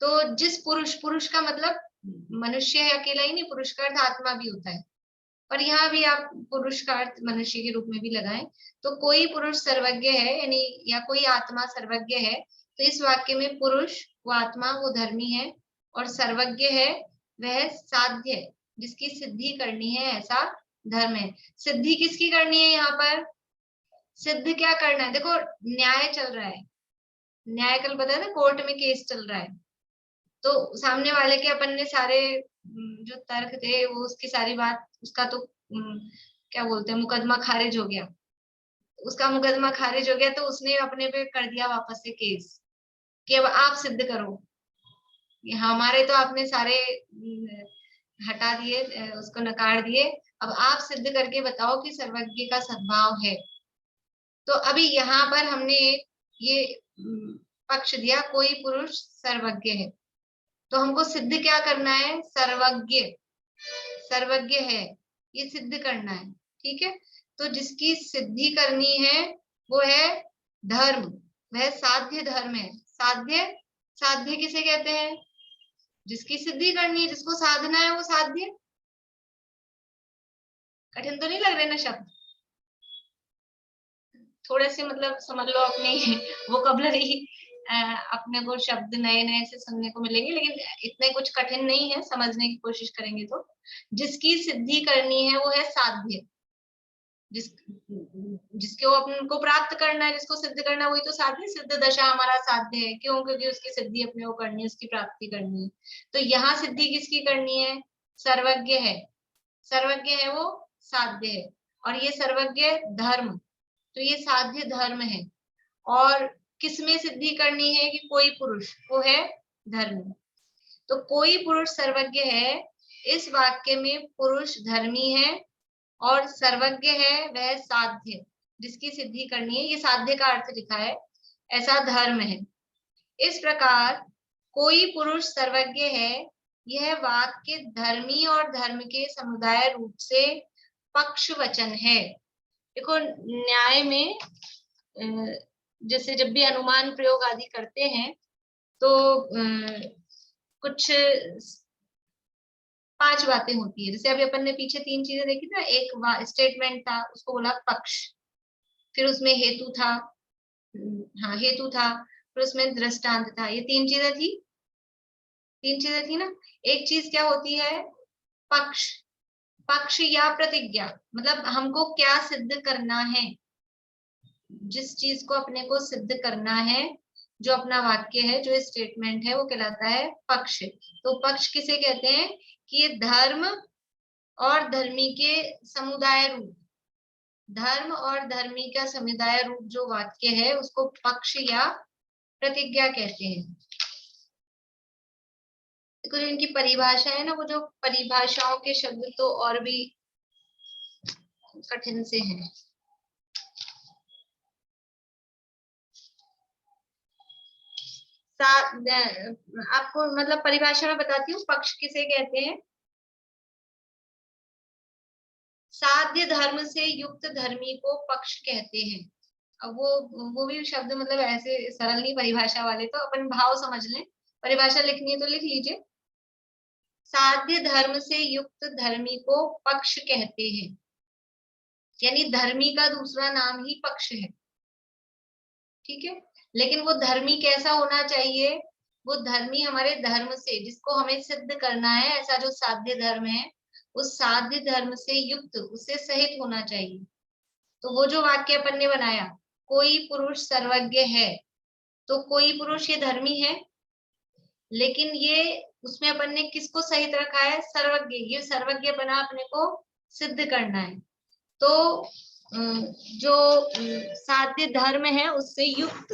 तो जिस पुरुष, पुरुष का मतलब मनुष्य है अकेला ही नहीं, पुरुष का अर्थ आत्मा भी होता है, पर यहाँ भी आप पुरुष का अर्थ मनुष्य के रूप में भी लगाएं। तो कोई पुरुष सर्वज्ञ है, यानी या कोई आत्मा सर्वज्ञ है, तो इस वाक्य में पुरुष, वो आत्मा, वो धर्मी है, और सर्वज्ञ है वह साध्य जिसकी सिद्धि करनी है, ऐसा धर्म है। सिद्धि किसकी करनी है? यहाँ पर सिद्ध क्या करना है? देखो, न्याय चल रहा है, न्याय कल पता है ना, कोर्ट में केस चल रहा है। तो सामने वाले के अपन ने सारे जो तर्क थे, वो उसकी सारी बात, उसका तो क्या बोलते हैं, मुकदमा खारिज हो गया। उसका मुकदमा खारिज हो गया, तो उसने अपने पे कर दिया वापस से केस कि अब आप सिद्ध करो हमारे तो आपने सारे हटा दिए, उसको नकार दिए। अब आप सिद्ध करके बताओ कि सर्वज्ञ का सद्भाव है। तो अभी यहाँ पर हमने ये पक्ष दिया, कोई पुरुष सर्वज्ञ है, तो हमको सिद्ध क्या करना है? सर्वज्ञ, सर्वज्ञ है ये सिद्ध करना है। ठीक है, तो जिसकी सिद्धि करनी है वो है धर्म, वह साध्य धर्म है। साध्य, साध्य किसे कहते हैं? जिसकी सिद्धि करनी है, जिसको साधना है, वो साध्य। कठिन तो नहीं लग रहे ना शब्द? थोड़े से मतलब समझ लो अपनी वोकैबुलरी, अपने को शब्द नए नए से सुनने को मिलेंगे, लेकिन इतने कुछ कठिन नहीं है, समझने की कोशिश करेंगे तो। जिसकी सिद्धि करनी है वो है साध्य, जिसको अपन को प्राप्त करना है, जिसको सिद्ध करना है, वही तो साध्य। सिद्ध दशा हमारा साध्य है, क्यों? क्योंकि उसकी सिद्धि अपने को करनी है, उसकी प्राप्ति करनी है। तो यहाँ सिद्धि किसकी करनी है? सर्वज्ञ है, सर्वज्ञ है वो साध्य है। और ये सर्वज्ञ धर्म, तो ये साध्य धर्म है। और किसमें सिद्धि करनी है? कि कोई पुरुष, वो है धर्म। तो कोई पुरुष सर्वज्ञ है, इस वाक्य में पुरुष धर्मी है और सर्वज्ञ है वह साध्य, जिसकी सिद्धि करनी है। ये साध्य का अर्थ लिखा है, ऐसा धर्म है। इस प्रकार कोई पुरुष सर्वज्ञ है, यह वाक्य धर्मी और धर्म के समुदाय रूप से पक्ष वचन है। देखो न्याय में जैसे जब भी अनुमान प्रयोग आदि करते हैं तो कुछ 5 बातें होती है। जैसे अभी अपन ने पीछे 3 चीजें देखी ना, एक स्टेटमेंट था, उसको बोला पक्ष, फिर उसमें हेतु था, हाँ हेतु था, फिर उसमें दृष्टांत था। ये 3 चीजें थी, 3 चीजें थी ना। एक चीज क्या होती है? पक्ष, पक्ष या प्रतिज्ञा, मतलब हमको क्या सिद्ध करना है, जिस चीज को अपने को सिद्ध करना है, जो अपना वाक्य है, जो स्टेटमेंट है, वो कहलाता है पक्ष। तो पक्ष किसे कहते हैं? कि ये धर्म और धर्मी के समुदाय रूप, धर्म और धर्मी का समुदाय रूप जो वाक्य है उसको पक्ष या प्रतिज्ञा कहते हैं। देखो जो इनकी परिभाषा है ना, वो जो परिभाषाओं के शब्द तो और भी कठिन से हैं। आपको मतलब परिभाषा में बताती हूँ, पक्ष किसे कहते हैं? साध्य धर्म से युक्त धर्मी को पक्ष कहते हैं। अब वो भी शब्द मतलब ऐसे सरल नहीं परिभाषा वाले, तो अपन भाव समझ लें। परिभाषा लिखनी है तो लिख लीजिए। साध्य धर्म से युक्त धर्मी को पक्ष कहते हैं, यानी धर्मी का दूसरा नाम ही पक्ष है। ठीक है, लेकिन वो धर्मी कैसा होना चाहिए? वो धर्मी हमारे धर्म से, जिसको हमें सिद्ध करना है, ऐसा जो साध्य धर्म है, उस साध्य धर्म से युक्त, उससे सहित होना चाहिए। तो वो जो वाक्य अपन ने बनाया, कोई पुरुष सर्वज्ञ है, तो कोई पुरुष ये धर्मी है, लेकिन ये उसमें अपन ने किसको सहित रखा है? सर्वज्ञ। ये सर्वज्ञ बना अपने को सिद्ध करना है। तो जो साध्य धर्म है उससे युक्त,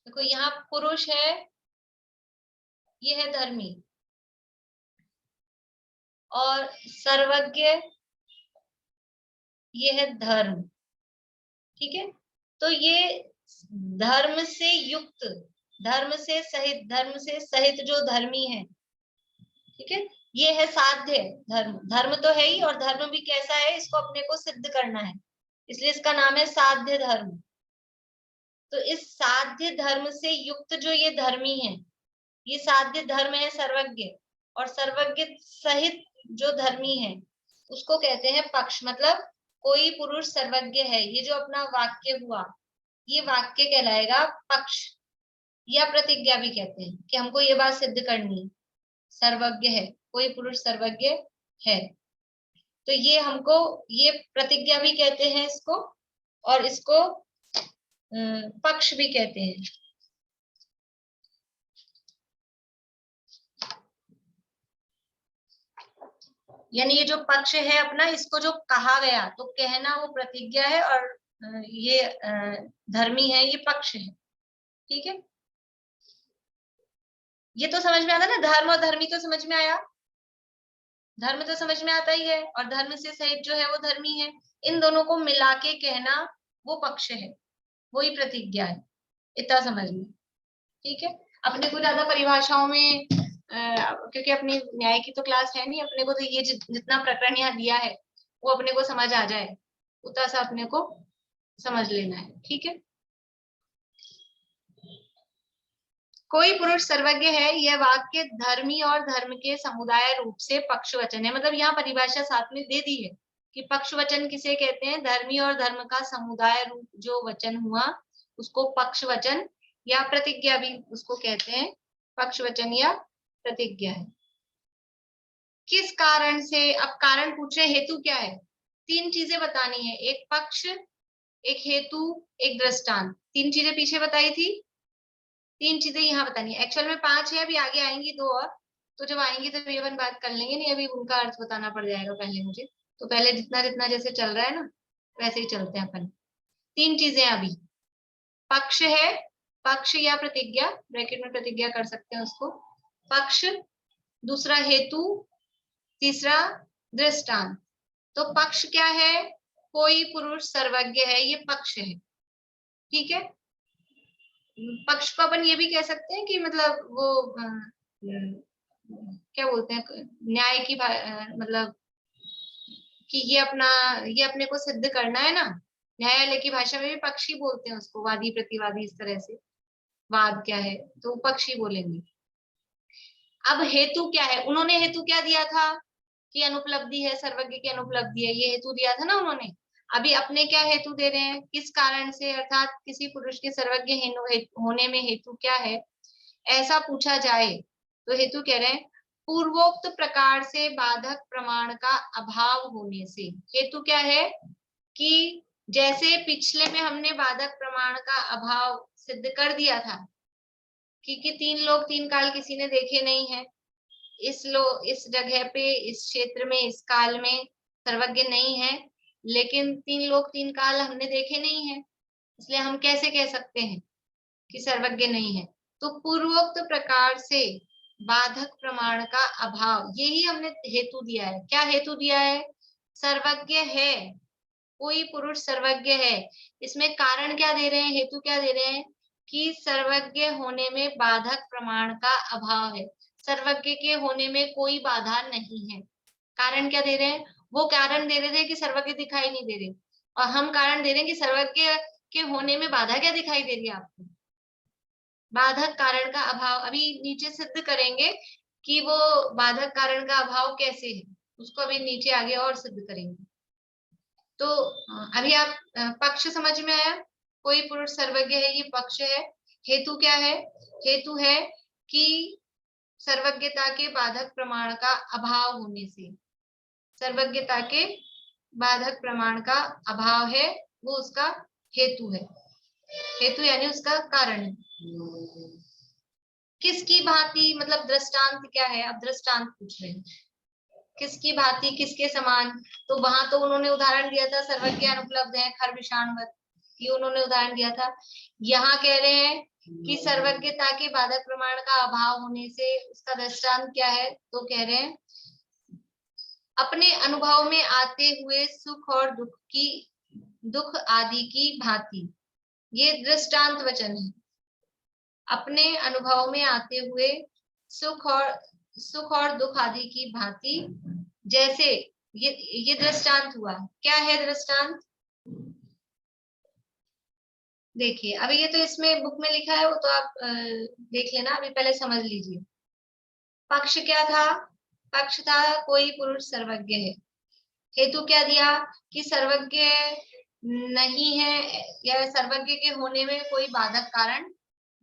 देखो यहाँ पुरुष है, ये है धर्मी, और सर्वज्ञ ये है धर्म। ठीक है, तो ये धर्म से युक्त, धर्म से सहित, धर्म से सहित जो धर्मी है, ठीक है, ये है साध्य धर्म। धर्म तो है ही, और धर्म भी कैसा है, इसको अपने को सिद्ध करना है, इसलिए इसका नाम है साध्य धर्म। तो इस साध्य धर्म से युक्त जो ये धर्मी है, ये साध्य धर्म है सर्वज्ञ, और सर्वज्ञ सहित जो धर्मी है उसको कहते हैं पक्ष। मतलब कोई पुरुष सर्वज्ञ है, ये जो अपना वाक्य हुआ, ये वाक्य कहलाएगा पक्ष या प्रतिज्ञा भी कहते हैं, कि हमको ये बात सिद्ध करनी है, सर्वज्ञ है, कोई पुरुष सर्वज्ञ है। तो ये हमको, ये प्रतिज्ञा भी कहते हैं इसको, और इसको पक्ष भी कहते हैं। यानी ये जो पक्ष है अपना, इसको जो कहा गया, तो कहना वो प्रतिज्ञा है, और ये धर्मी है, ये पक्ष है। ठीक है, ये तो समझ में आता ना, धर्म और धर्मी तो समझ में आया, धर्म तो समझ में आता ही है, और धर्म से सहित जो है वो धर्मी है। इन दोनों को मिला के कहना वो पक्ष है, वही प्रतिज्ञा है, इतना समझ में। ठीक है, अपने को ज्यादा परिभाषाओं में क्योंकि अपनी न्याय की तो क्लास है नहीं, अपने को तो ये जितना प्रकरण यहाँ दिया है वो अपने को समझ आ जाए, उतना सा अपने को समझ लेना है। ठीक है, कोई पुरुष सर्वज्ञ है, यह वाक्य धर्मी और धर्म के समुदाय रूप से पक्ष वचन है। मतलब यहाँ परिभाषा साथ में दे दी है कि पक्ष वचन किसे कहते हैं, धर्मी और धर्म का समुदाय रूप जो वचन हुआ उसको पक्ष वचन या प्रतिज्ञा भी उसको कहते हैं, पक्ष वचन या प्रतिज्ञा है। किस कारण से, अब कारण पूछ रहे, हेतु क्या है, 3 चीजें बतानी है, एक पक्ष, एक हेतु, एक दृष्टांत। 3 चीजें पीछे बताई थी, 3 चीजें यहाँ बतानी है। एक्चुअल में 5 है, अभी आगे आएंगी 2 और, तो जब आएंगी तो ये अपन बात कर लेंगे, नहीं अभी उनका अर्थ बताना पड़ जाएगा पहले मुझे, तो पहले जितना जितना जैसे चल रहा है ना वैसे ही चलते हैं अपन। 3 चीजें अभी, पक्ष है, पक्ष या प्रतिज्ञा, ब्रैकेट में प्रतिज्ञा कर सकते हैं उसको, पक्ष, दूसरा हेतु, तीसरा दृष्टांत। तो पक्ष क्या है, कोई पुरुष सर्वज्ञ है, ये पक्ष है। ठीक है, पक्ष को अपन ये भी कह सकते हैं कि मतलब वो क्या बोलते हैं, न्याय की मतलब कि ये अपने को सिद्ध करना है ना, न्यायालय की भाषा में भी पक्ष ही बोलते हैं उसको, वादी प्रतिवादी, इस तरह से वाद क्या है तो पक्ष ही बोलेंगे। अब हेतु क्या है, उन्होंने हेतु क्या दिया था कि अनुपलब्धि है, सर्वज्ञ की अनुपलब्धि है, ये हेतु दिया था ना उन्होंने। अभी अपने क्या हेतु दे रहे हैं, किस कारण से, अर्थात किसी पुरुष के सर्वज्ञ होने में हेतु क्या है, ऐसा पूछा जाए तो हेतु कह रहे हैं पूर्वोक्त प्रकार से बाधक प्रमाण का अभाव होने से। हेतु क्या है कि जैसे पिछले में हमने बाधक प्रमाण का अभाव सिद्ध कर दिया था कि 3 लोग 3 काल किसी ने देखे नहीं है, इस जगह पे, इस क्षेत्र में, इस काल में सर्वज्ञ नहीं है, लेकिन 3 लोग 3 काल हमने देखे नहीं है, इसलिए हम कैसे कह सकते हैं कि सर्वज्ञ नहीं है। तो पूर्वोक्त प्रकार से बाधक प्रमाण का अभाव, यही हमने हेतु दिया है। क्या हेतु दिया है, सर्वज्ञ है, कोई पुरुष सर्वज्ञ है। इसमें कारण क्या दे रहे हैं, हेतु क्या दे रहे हैं कि सर्वज्ञ होने में बाधक प्रमाण का अभाव है, सर्वज्ञ के होने में कोई बाधा नहीं है। कारण क्या दे रहे हैं, वो कारण दे रहे थे कि सर्वज्ञ दिखाई नहीं दे रहे, और हम कारण दे रहे हैं कि सर्वज्ञ के होने में बाधा क्या दिखाई दे रही है आपको, बाधक कारण का अभाव। अभी नीचे सिद्ध करेंगे कि वो बाधक कारण का अभाव कैसे है, उसको अभी नीचे आगे और सिद्ध करेंगे। तो अभी आप पक्ष समझ में आया, कोई पुरुष सर्वज्ञ है, ये पक्ष है। हेतु क्या है, हेतु है कि सर्वज्ञता के बाधक प्रमाण का अभाव होने से, सर्वज्ञता के बाधक प्रमाण का अभाव है, वो उसका हेतु है। हेतु यानी उसका कारण है। किसकी भांति, मतलब दृष्टांत क्या है, अब दृष्टांत पूछ रहे हैं, किसकी भांति, किसके समान। तो वहां तो उन्होंने उदाहरण दिया था सर्वज्ञ अनुपलब्ध है खरविषाणवत, ये उन्होंने उदाहरण दिया था। यहाँ कह रहे हैं कि सर्वज्ञता के बाधक प्रमाण का अभाव होने से उसका दृष्टांत क्या है, तो कह रहे हैं अपने अनुभव में आते हुए सुख और दुख आदि की भांति, ये दृष्टांत वचन है। अपने अनुभव में आते हुए सुख और दुख आदि की भांति, जैसे ये दृष्टांत हुआ। क्या है दृष्टांत, देखिए अभी ये तो इसमें बुक में लिखा है, वो तो आप देख लेना, अभी पहले समझ लीजिए। पक्ष क्या था, पक्ष था कोई पुरुष सर्वज्ञ है। हेतु क्या दिया कि सर्वज्ञ नहीं है, या सर्वज्ञ के होने में कोई बाधक कारण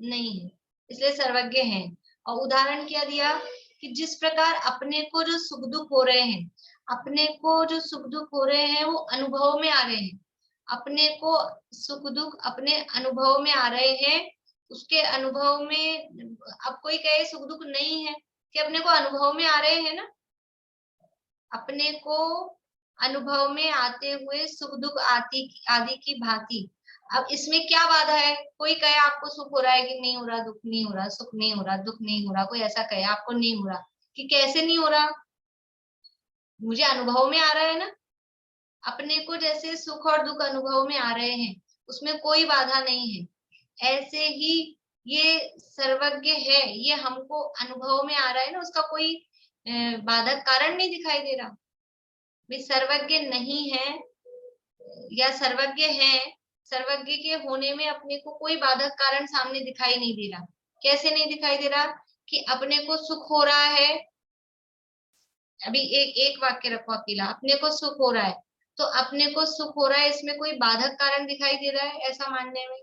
नहीं है, इसलिए सर्वज्ञ हैं। और उदाहरण क्या दिया कि जिस प्रकार अपने को जो सुख दुख हो रहे हैं, अपने को जो सुख दुख हो रहे हैं वो अनुभव में आ रहे हैं, अपने को सुख दुख अपने अनुभव में आ रहे हैं, उसके अनुभव में अब कोई कहे सुख दुख नहीं है, कि अपने को अनुभव में आ रहे हैं ना, अपने को अनुभव में आते हुए सुख दुख आदि की भांति। अब इसमें क्या बाधा है? कोई कहे आपको सुख हो रहा है कि नहीं हो रहा, दुख नहीं हो रहा, सुख नहीं हो रहा, दुख नहीं हो रहा, कोई ऐसा कहे आपको नहीं हो रहा, कि कैसे नहीं हो रहा? मुझे अनुभव में आ रहा है ना, अपने को जैसे सुख और दुख अनुभव में आ रहे हैं, उसमें कोई बाधा नहीं है। ऐसे ही ये सर्वज्ञ है, ये हमको अनुभव में आ रहा है ना, उसका कोई बाधक कारण नहीं दिखाई दे रहा। भी सर्वज्ञ नहीं है या सर्वज्ञ है, सर्वज्ञ के होने में अपने को कोई बाधक कारण सामने दिखाई नहीं दे रहा। कैसे नहीं दिखाई दे रहा? कि अपने को सुख हो रहा है, अभी एक वाक्य रखो अकेला, अपने को सुख हो रहा है, तो अपने को सुख हो रहा है, इसमें कोई बाधक कारण दिखाई दे रहा है ऐसा मानने में?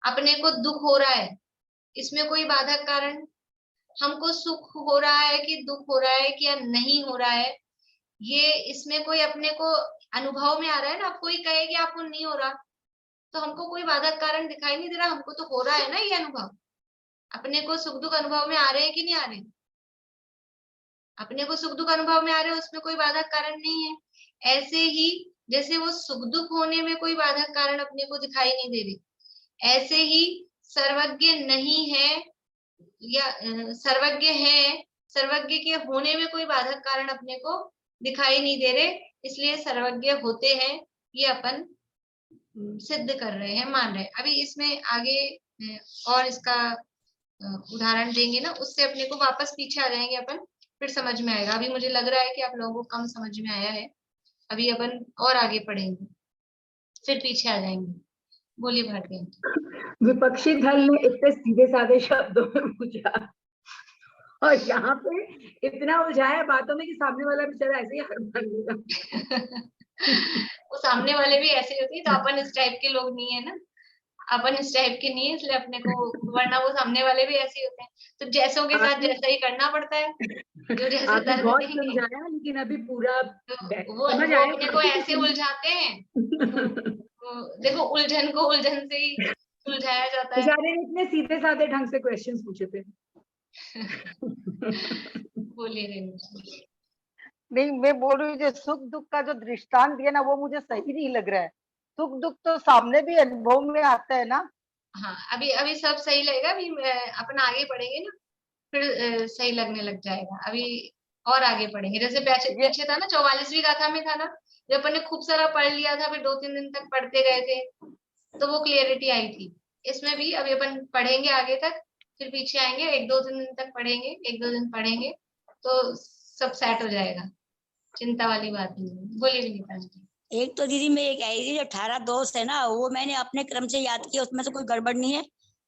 अपने को दुख हो रहा है, इसमें कोई बाधक कारण? हमको सुख हो रहा है कि दुख हो रहा है कि या नहीं हो रहा है, ये इसमें कोई अपने को अनुभव में आ रहा है ना। अब कोई कहे कि आपको नहीं हो रहा, तो हमको कोई बाधक कारण दिखाई नहीं दे रहा, हमको तो हो रहा है ना ये अनुभव। अपने को सुख दुख अनुभव में आ रहे हैं कि नहीं आ रहे? अपने को सुख दुख अनुभव में आ रहे हैं, उसमें कोई बाधक कारण नहीं है। ऐसे ही जैसे वो सुख दुख होने में कोई बाधक कारण अपने को दिखाई नहीं दे रहे, ऐसे ही सर्वज्ञ नहीं है या सर्वज्ञ है, सर्वज्ञ के होने में कोई बाधक कारण अपने को दिखाई नहीं दे रहे, इसलिए सर्वज्ञ होते हैं ये अपन सिद्ध कर रहे हैं, मान रहे हैं। अभी इसमें आगे और इसका उदाहरण देंगे ना, उससे अपने को वापस पीछे आ जाएंगे अपन, फिर समझ में आएगा। अभी मुझे लग रहा है कि आप लोगों को कम समझ में आया है, अभी अपन और आगे पढ़ेंगे, फिर पीछे आ जाएंगे। बोलिए भारती। विपक्षी दल ने इतने सीधे साधे शब्दों में पूछा और यहाँ पे इतना उलझाया बातों में कि सामने वाला बेचारा ऐसे ही हड़बड़ा गया। वो सामने वाले भी ऐसे होते हैं, तो अपन इस टाइप के लोग नहीं है ना, अपन इस टाइप के नहीं है, इसलिए अपने को, वरना वो सामने वाले भी ऐसे होते हैं, तो जैसों के साथ जैसा ही करना पड़ता है। जो जैसा आपने बहुत समझाया, लेकिन अभी पूरा वो अपने को ऐसे उलझाते हैं। देखो उलझन को उलझन से ही सुलझाया जाता है। बेचारे ने इतने सीधे साधे ढंग से क्वेश्चंस पूछे थे। बोलिए रेणु। नहीं, मैं बोल रही हूँ जो सुख दुख का जो दृष्टांत दिया ना, वो मुझे सही नहीं लग रहा है। सुख दुख तो सामने भी अनुभव में आता है ना। हाँ, अभी सब सही लगेगा, अभी अपन आगे पढ़ेंगे ना, फिर सही लगने लग जाएगा। अभी और आगे पढ़ेंगे, जैसे पीछे था ना 44वीं गाथा में था ना, जब अपन ने खूब सारा पढ़ लिया था, फिर 2-3 दिन तक पढ़ते गए थे, तो वो क्लियरिटी आई थी। इसमें भी अभी अपन पढ़ेंगे आगे तक, फिर पीछे आएंगे, 1-2 दिन तक पढ़ेंगे, 1-2 दिन पढ़ेंगे तो सब सेट हो जाएगा, चिंता वाली बात नहीं है। बोलिए विनीता जी। एक तो दीदी मैं एक आई थी, जो 18 दोस्त है ना, वो मैंने अपने क्रम से याद किया, उसमें से कोई गड़बड़ नहीं है,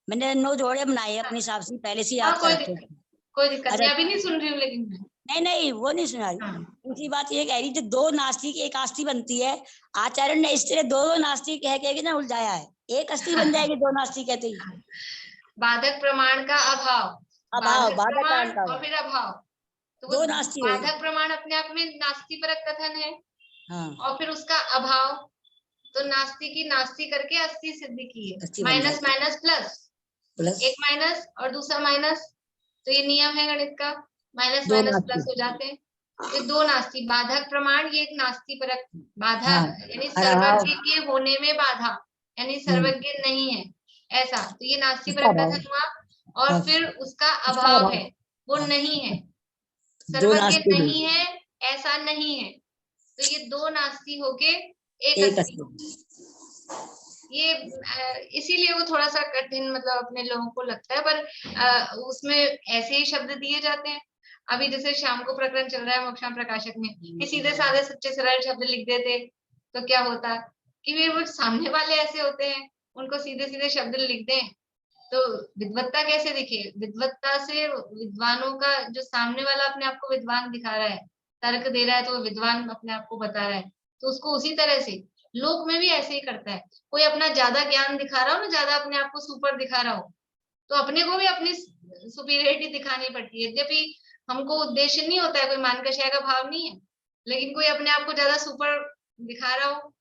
मैंने 9 जोड़े बनाए अपने हिसाब से, पहले से याद कर रखे। कोई दिक्कत नहीं, अभी नहीं सुन रही हूँ लेकिन नहीं वो नहीं सुना रही। दूसरी बात ये कह रही, जो 2 नास्तिक एक आस्ती बनती है, आचार्य ने इस तरह 2 नास्तिक कह के ना उलझाया है, एक आस्ती बन जाएगी 2 नास्तिक कहते ही। बाधक प्रमाण का अभाव, बाधक प्रमाण और फिर अभाव, तो 2 नास्तिक। बाधक प्रमाण अपने आप में नास्तिपरक कथन है। हाँ। और फिर उसका अभाव, तो नास्ति की नास्ति करके अस्थि सिद्ध की है, माइनस माइनस प्लस, एक माइनस और दूसरा माइनस, तो ये नियम है गणित का, माइनस माइनस प्लस हो जाते हैं। तो 2 नास्ति, बाधक प्रमाण ये एक नास्ति परक बाधा, यानी सर्वज्ञ के होने में बाधा, यानी सर्वज्ञ नहीं है ऐसा, तो ये नास्ति परक कथन हुआ। और फिर उसका अभाव है, वो नहीं है, सर्वज्ञ नहीं है ऐसा नहीं है, तो ये 2 नास्ति होके एक अस्थि। ये इसीलिए वो थोड़ा सा कठिन मतलब अपने लोगों को लगता है, पर उसमें ऐसे ही शब्द दिए जाते हैं। अभी जैसे शाम को प्रकरण चल रहा है मोक्षाम प्रकाशक में, कि सीधे साधे सच्चे सरल शब्द लिख देते तो क्या होता कि वो सामने वाले ऐसे होते हैं, उनको सीधे सीधे शब्द लिख दें तो विद्वत्ता कैसे दिखे? विद्वत्ता से विद्वानों का, जो सामने वाला अपने आप को विद्वान दिखा रहा है, तर्क दे रहा है, तो विद्वान अपने आप को बता रहा है, तो उसको उसी तरह से लोक में भी ऐसे ही करता है। कोई अपना ज्यादा ज्ञान दिखा रहा हो ना, ज्यादा अपने आप को सुपर दिखा रहा हो, तो अपने को भी अपनी सुपीरियरिटी दिखानी पड़ती है। यद्यपि हमको उद्देश्य नहीं होता है, कोई मानकषय का भाव नहीं है, लेकिन कोई अपने आप को ज्यादा सुपर दिखा रहा हो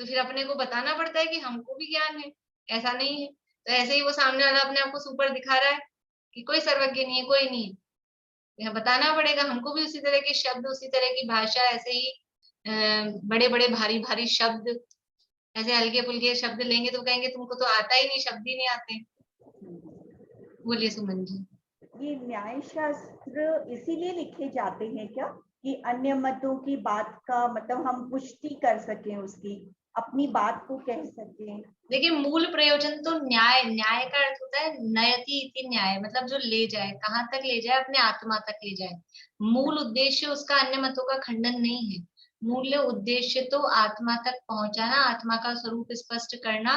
तो फिर अपने को बताना पड़ता है कि हमको भी ज्ञान है, ऐसा नहीं है। तो ऐसे ही वो सामने वाला अपने आप को सुपर दिखा रहा है कि कोई सर्वज्ञ नहीं है, कोई नहीं है, यह बताना पड़ेगा हमको भी उसी तरह के शब्द, उसी तरह की भाषा ऐसे ही बड़े बड़े भारी भारी शब्द, ऐसे हल्के फुल्के शब्द लेंगे तो कहेंगे तुमको तो आता ही नहीं, शब्द ही नहीं आते। बोलिए सुमन जी। ये न्याय शास्त्र इसीलिए लिखे जाते हैं क्या कि अन्य मतों की बात का मतलब हम पुष्टि कर सकें, उसकी अपनी बात को कह सकें? देखिए मूल प्रयोजन तो न्याय, न्याय का अर्थ होता है नयति इति न्याय, मतलब जो ले जाए, कहाँ तक ले जाए, अपने आत्मा तक ले जाए। मूल उद्देश्य उसका अन्य मतों का खंडन नहीं है, मूल उद्देश्य तो आत्मा तक पहुंचाना, आत्मा का स्वरूप स्पष्ट करना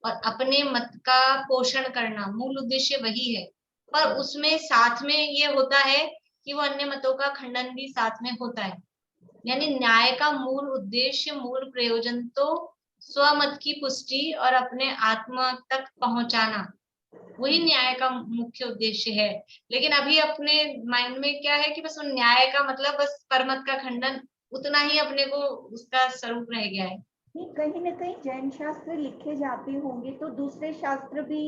और अपने मत का पोषण करना, मूल उद्देश्य वही है। पर उसमें साथ में ये होता है कि वो अन्य मतों का खंडन भी साथ में होता है। यानी न्याय का मूल उद्देश्य, मूल प्रयोजन तो स्वमत की पुष्टि और अपने आत्मा तक पहुंचाना, वही न्याय का मुख्य उद्देश्य है। लेकिन अभी अपने माइंड में क्या है कि बस न्याय का मतलब बस परमत का खंडन, उतना ही अपने को उसका स्वरूप रह गया है। कहीं न कहीं जैन शास्त्र लिखे जाते होंगे तो दूसरे शास्त्र भी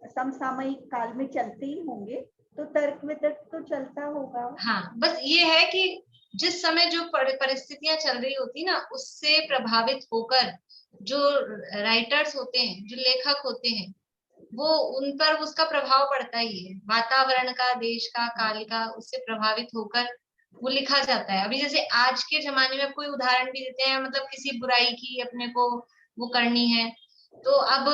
समसामयिक काल में चलते ही होंगे, तो तर्क वितर्क तो चलता होगा। हाँ, बस ये है कि जिस समय जो परिस्थितियां चल रही होती ना, उससे प्रभावित होकर जो राइटर्स होते हैं, जो लेखक होते हैं, वो उन पर उसका प्रभाव पड़ता ही है, वातावरण का, देश का, काल का, उससे प्रभावित होकर वो लिखा जाता है। अभी जैसे आज के जमाने में कोई उदाहरण भी देते हैं, मतलब किसी बुराई की अपने को वो करनी है, तो अब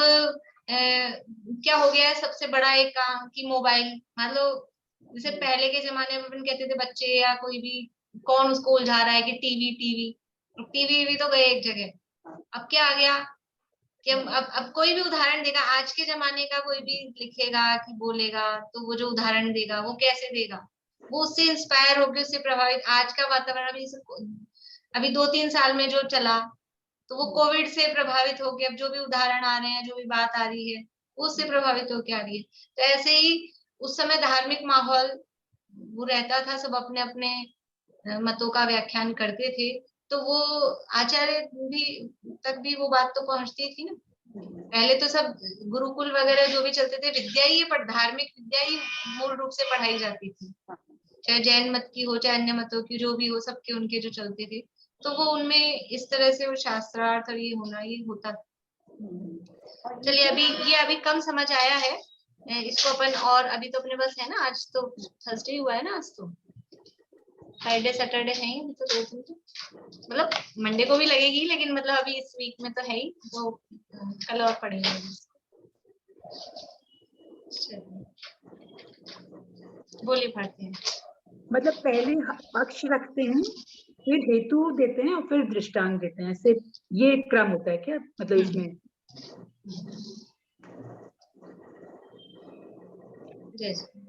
क्या हो गया है सबसे बड़ा एक काम कि मोबाइल, मतलब जैसे पहले के जमाने में अपन कहते थे बच्चे या कोई भी कौन उसको उलझा रहा है कि टीवी टीवी टीवी भी तो गए एक जगह। अब क्या आ गया कि अब कोई भी उदाहरण देगा, आज के जमाने का कोई भी लिखेगा कि बोलेगा, तो वो जो उदाहरण देगा वो कैसे देगा, वो उससे इंस्पायर होकर, उससे प्रभावित। आज का वातावरण अभी 2-3 साल में जो चला, तो वो कोविड से प्रभावित होकर अब जो भी उदाहरण आ रहे हैं, जो भी बात आ रही है, उससे प्रभावित होकर आ रही है। तो ऐसे ही उस समय धार्मिक माहौल वो रहता था, सब अपने अपने मतों का व्याख्यान करते थे, तो वो आचार्य भी तक भी वो बात तो पहुंचती थी ना। पहले तो सब गुरुकुल वगैरह जो भी चलते थे, विद्या ही, पर धार्मिक विद्या ही मूल रूप से पढ़ाई जाती थी, चाहे जैन मत की हो, चाहे अन्य मतों की जो भी हो, सबके उनके जो चलते थे, तो वो उनमें इस तरह से वो शास्त्रार्थ और ये होना, ये होता। चलिए अभी कम समझ आया है इसको अपन, और अभी तो अपने पास है ना, आज तो थर्सडे हुआ है ना, आज तो फ्राइडे सैटरडे है ही, तो 2 दिन तो मतलब मंडे को भी लगेगी, लेकिन मतलब अभी इस वीक में तो है ही, तो कल और पढ़ेंगे। बोलिए भारती। मतलब पहले पक्ष रखते हैं, फिर हेतु देते हैं और फिर दृष्टांत देते हैं, ऐसे ये क्रम होता है क्या, मतलब इसमें? जैसे